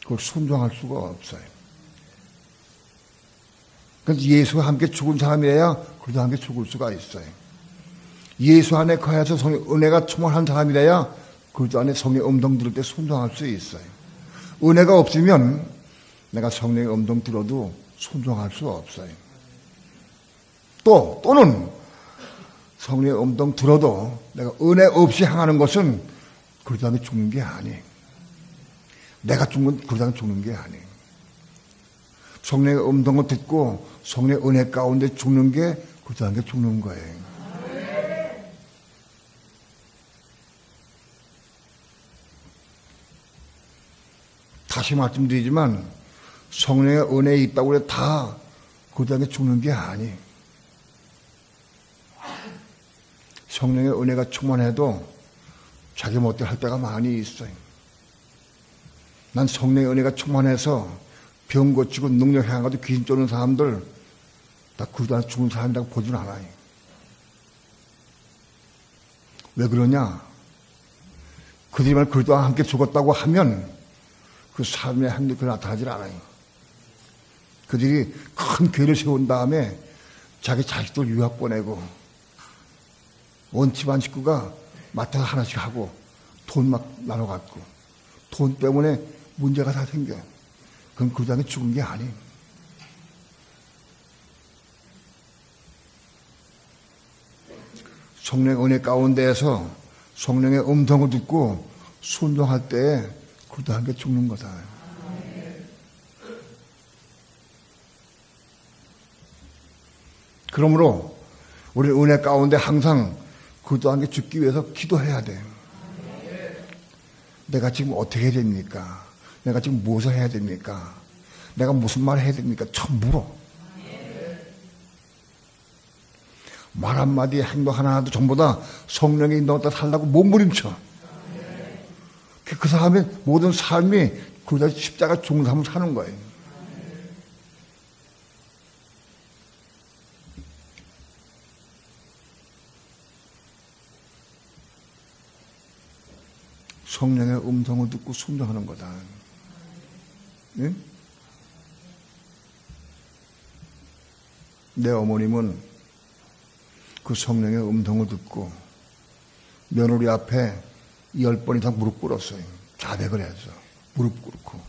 그걸 순종할 수가 없어요. 그래서 예수와 함께 죽은 사람이어야 그리스도와 함께 죽을 수가 있어요. 예수 안에 거해서 성령 은혜가 충만한 사람이라야 그리스도 안에 성령의 음성 들을 때 순종할 수 있어요. 은혜가 없으면 내가 성령의 음성 들어도 순종할 수가 없어요. 또는 성령의 음성 들어도 내가 은혜 없이 행하는 것은 그러다 죽는 게 아니에요. 내가 죽는, 그러다 죽는 게 아니에요. 성령의 음성을 듣고 성령의 은혜 가운데 죽는 게 그러다 죽는 거예요. 다시 말씀드리지만 성령의 은혜에 있다고 해서 다 그러다 죽는 게 아니에요. 성령의 은혜가 충만해도 자기 멋대로 할 때가 많이 있어요. 난 성령의 은혜가 충만해서 병 고치고 능력 행하고도 귀신 쫓는 사람들 다 그러다 죽은 사람이라고 보진 않아요. 왜 그러냐? 그들이만 그리스도와 함께 죽었다고 하면 그 삶의 행동이 나타나질 않아요. 그들이 큰 교회를 세운 다음에 자기 자식들 유학 보내고 온 집안 식구가 맡아서 하나씩 하고 돈 막 나눠 갖고 돈 때문에 문제가 다 생겨요. 그건 그 다음에 죽은 게 아니에요. 성령의 은혜 가운데에서 성령의 음성을 듣고 순종할 때 그 다음에 죽는 거다. 그러므로 우리 은혜 가운데 항상 그 다음에 죽기 위해서 기도해야 돼요. 내가 지금 어떻게 해야 됩니까? 내가 지금 무엇을 해야 됩니까? 내가 무슨 말을 해야 됩니까? 처음 물어. 말 한마디 행동 하나도 전부 다 성령의 인도에 따라 살라고 몸부림쳐. 그 사람의 모든 삶이 그러다 십자가 죽는 삶을 사는 거예요. 성령의 음성을 듣고 순종하는 거다. 네? 내 어머님은 그 성령의 음성을 듣고 며느리 앞에 10번 이상 무릎 꿇었어요. 자백을 해서 무릎 꿇고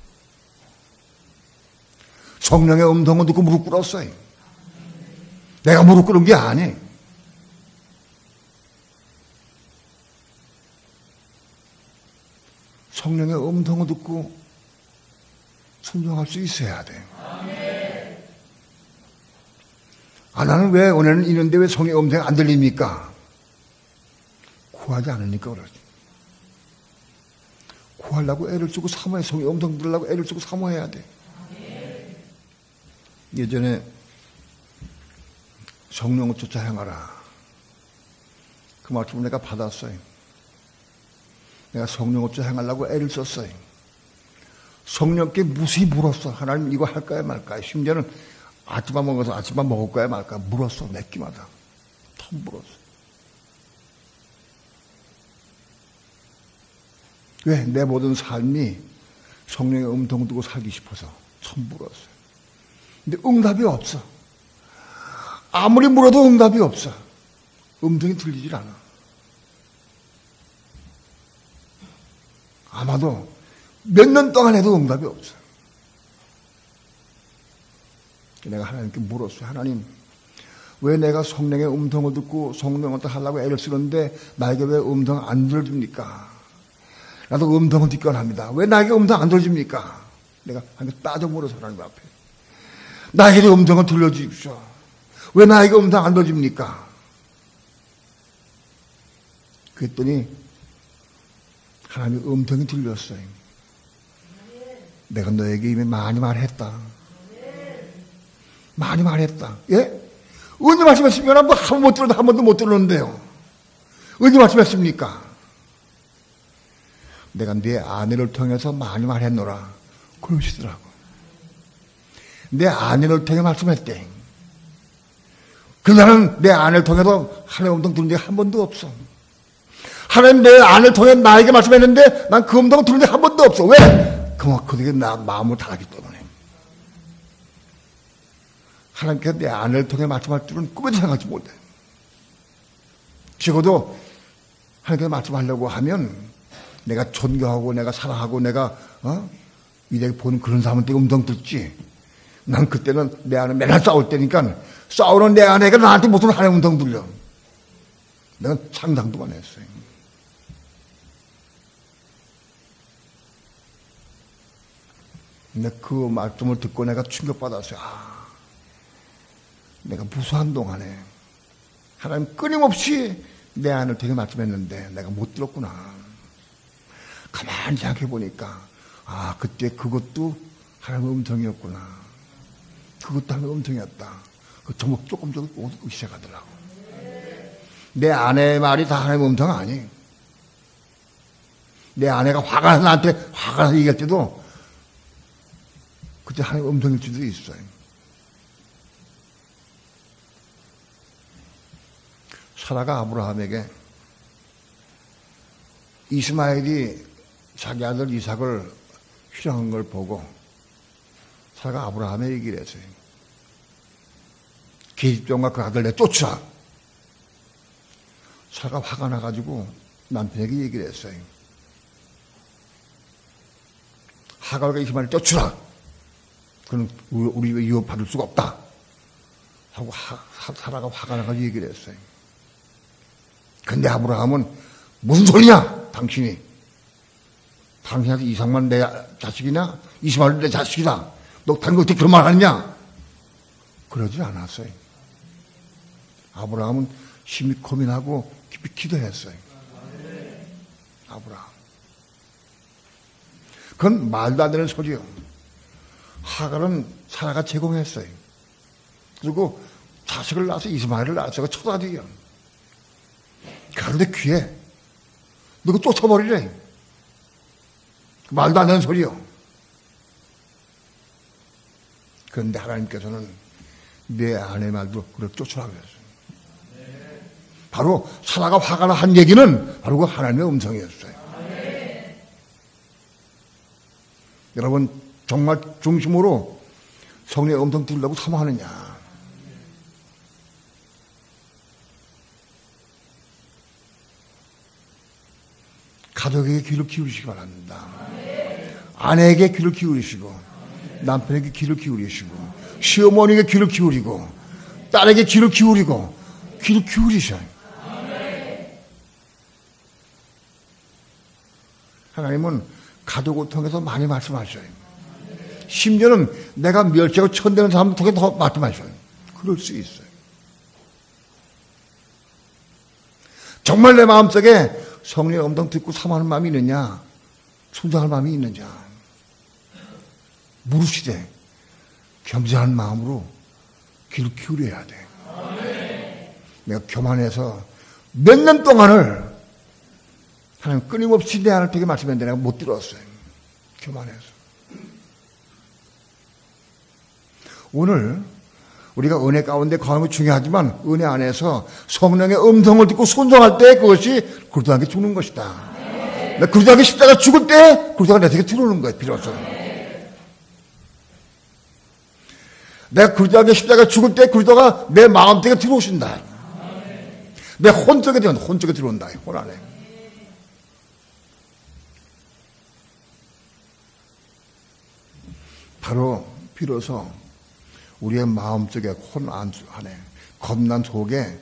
성령의 음성을 듣고 무릎 꿇었어요. 내가 무릎 꿇은 게 아니에요. 성령의 음성을 듣고 순종할 수 있어야 돼요. 아, 나는 왜 은혜는 있는데 왜 성령의 음성이 안 들립니까? 구하지 않으니까 그러지. 구하려고 애를 쓰고 사모해. 성령의 음성 들으려고 애를 쓰고 사모해야 돼. 예전에 성령을 쫓아 행하라. 그 말씀을 내가 받았어요. 내가 성령을 쫓아 행하려고 애를 썼어요. 성령께 무수히 물었어. 하나님 이거 할까요 말까요? 심지어는 아침밥 먹어서 아침밥 먹을 거야 말까 물었어. 몇 끼마다 다 물었어. 왜? 내 모든 삶이 성령의 음성 듣고 살기 싶어서 참 물었어요. 근데 응답이 없어. 아무리 물어도 응답이 없어. 음성이 들리질 않아. 아마도 몇 년 동안 해도 응답이 없어. 내가 하나님께 물었어요. 하나님, 왜 내가 성령의 음성을 듣고 성령을 하려고 애를 쓰는데 나에게 왜 음성 안 들려줍니까? 나도 음성을 듣곤 합니다. 왜 나에게 음성 안 들려줍니까? 내가 하나님께 따져 물어서 하나님 앞에. 나에게 음성을 들려주십시오. 왜 나에게 음성 안 들려줍니까? 그랬더니 하나님의 음성이 들렸어요. 내가 너에게 이미 많이 말했다. 많이 말했다. 예? 언제 말씀했습니까? 뭐 한 번 못 들어도 한 번도 못 들었는데요. 언제 말씀했습니까? 내가 네 아내를 통해서 많이 말했노라. 그러시더라고. 내 아내를 통해 말씀했대. 그날은 내 아내를 통해서 하나님의 음성 들은 적이 한 번도 없어. 하나님 내 아내를 통해 나에게 말씀했는데 난 그 음성을 들은 적이 한 번도 없어. 왜? 그게 나 마음을 다하기 때문에. 하나님께서 내 아내를 통해 말씀할 줄은 꿈에도 생각하지 못해. 적어도 하나님께서 말씀하려고 하면 내가 존경하고 내가 사랑하고 내가 위대하게 보는 그런 사람한테 음성 듣지. 난 그때는 내 아내 맨날 싸울 때니까 싸우는 내 아내가 나한테 무슨 하나님 음성 들려. 내가 상상도 안 했어요. 근데 그 말씀을 듣고 내가 충격받았어요. 내가 무수한 동안에 하나님 끊임없이 내 안을 되게 말씀했는데 내가 못 들었구나. 가만히 생각해 보니까 그때 그것도 하나님의 음성이었구나. 그것도 하나님의 음성이었다. 그 조금 오기 시작하더라고. 내 아내의 말이 다 하나님의 음성 아니에요. 내 아내가 화가 나서 나한테 화가 나서 얘기할 때도 그때 하나님의 음성일 수도 있어요. 사라가 아브라함에게 이스마엘이 자기 아들 이삭을 휴양한 걸 보고 사라가 아브라함에 얘기를 했어요. 계집종과 그 아들 내 쫓으라. 사라가 화가 나가지고 남편에게 얘기를 했어요. 하갈과 이스마엘을 쫓으라. 그는 우리 유업받을 수가 없다. 하고 사라가 화가 나가지고 얘기를 했어요. 근데 아브라함은 무슨 소리냐? 당신한테 이삭만 내 자식이냐? 이스마엘은 내 자식이다. 너 당신 어떻게 그런 말 하느냐? 그러지 않았어요. 아브라함은 심히 고민하고 깊이 기도했어요. 아브라함. 그건 말도 안 되는 소리요. 하갈은 사라가 제공했어요. 그리고 자식을 낳아서 이스마엘을 낳았어요. 초다리요. 그런데 귀에 너 그거 쫓아버리래. 말도 안 되는 소리요. 그런데 하나님께서는 내 아내 말도 그걸 쫓으라고 했어요. 바로 사라가 화가 한 얘기는 바로 그 하나님의 음성이었어요. 여러분 정말 중심으로 성령의 음성 들으려고 사모하느냐? 가족에게 귀를 기울이시기 바랍니다. 아내에게 귀를 기울이시고 남편에게 귀를 기울이시고 시어머니에게 귀를 기울이고 딸에게 귀를 기울이고 귀를 기울이셔요. 하나님은 가족을 통해서 많이 말씀하셔요. 심지어는 내가 멸시하고 천대는 사람을 통해 더 말씀하셔요. 그럴 수 있어요. 정말 내 마음속에 성령의 음성 듣고 사모하는 마음이 있느냐? 순종할 마음이 있느냐? 물으시되 겸손한 마음으로 귀를 기울여야 돼. 내가 교만해서 몇 년 동안을 하나님 끊임없이 내 안을 되게 말씀했는데 내가 못 들었어요. 교만해서. 오늘 우리가 은혜 가운데 거함이 중요하지만 은혜 안에서 성령의 음성을 듣고 순종할 때 그것이 그리스도에게 죽는 것이다. 그리스도에게 십자가 죽을 때 그리스도가 내게 들어오는 거예요. 비로소. 내가 그리스도에게 십자가 죽을 때 그리스도가 내 마음 속에 들어오신다. 내 혼 속에 들어온다. 혼 속에 들어온다. 혼 안에. 바로 비로소 우리의 마음속에 혼 안에 겁난 속에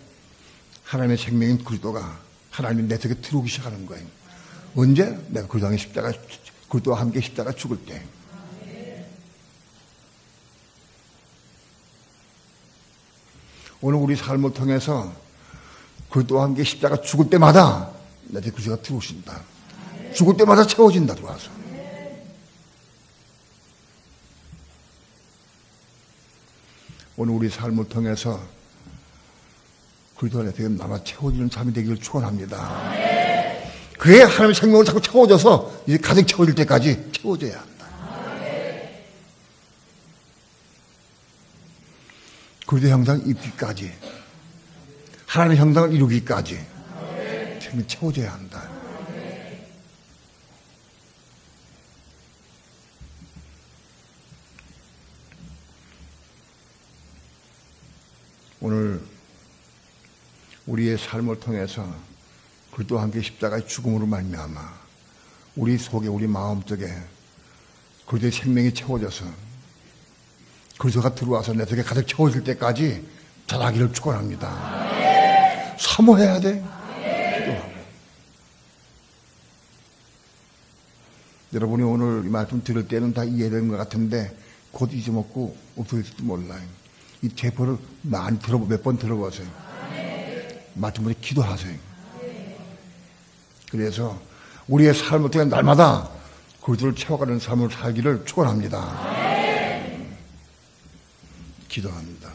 하나님의 생명인 그리스도가 하나님이 내 속에 들어오기 시작하는 거예요. 언제? 내가 그리스도의 십자가 그리스도와 함께 십자가 죽을 때. 오늘 우리 삶을 통해서 그리스도와 함께 십자가 죽을 때마다 내 속에 그리스도가 들어오신다. 죽을 때마다 채워진다. 들어와서. 오늘 우리 삶을 통해서 그리스도 안에 되게 남아 채워지는 삶이 되기를 축원합니다. 그게 하나님의 생명을 자꾸 채워져서 이제 가득 채워질 때까지 채워져야 한다. 그리스도 형상 입기까지 하나님의 형상을 이루기까지 생명이 채워져야 한다. 오늘 우리의 삶을 통해서 그리스도와 함께 십자가의 죽음으로 말미암아 우리 속에 우리 마음속에 그리스도의 생명이 채워져서 그리스도가 들어와서 내 속에 가득 채워질 때까지 자라기를 축원합니다. 사모해야 돼. 기도하고. 여러분이 오늘 이 말씀 들을 때는 다 이해된 것 같은데 곧 잊어먹고 없어질지도 몰라요. 이 제포를 몇 번 들어보세요. 말씀으로 기도하세요. 그래서 우리의 삶을 통해 날마다 그들을 채워가는 삶을 살기를 축원합니다. 기도합니다.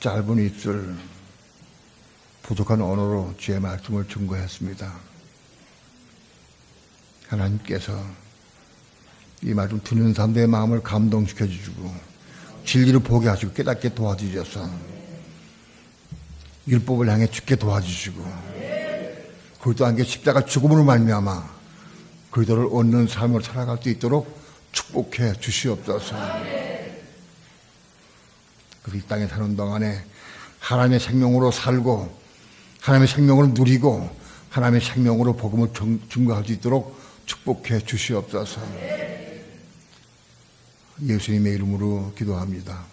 짧은 입술, 부족한 언어로 주의 말씀을 증거했습니다. 하나님께서 이 말씀 듣는 사람들의 마음을 감동시켜 주시고 진리를 보게 하시고 깨닫게 도와주셔서 율법을 향해 죽게 도와주시고 그리스도 안에 십자가 죽음으로 말미암아 그리스도를 얻는 삶을 살아갈 수 있도록 축복해 주시옵소서. 그래서 이 땅에 사는 동안에 하나님의 생명으로 살고 하나님의 생명을 누리고 하나님의 생명으로 복음을 증거할 수 있도록 축복해 주시옵소서. 예수님의 이름으로 기도합니다.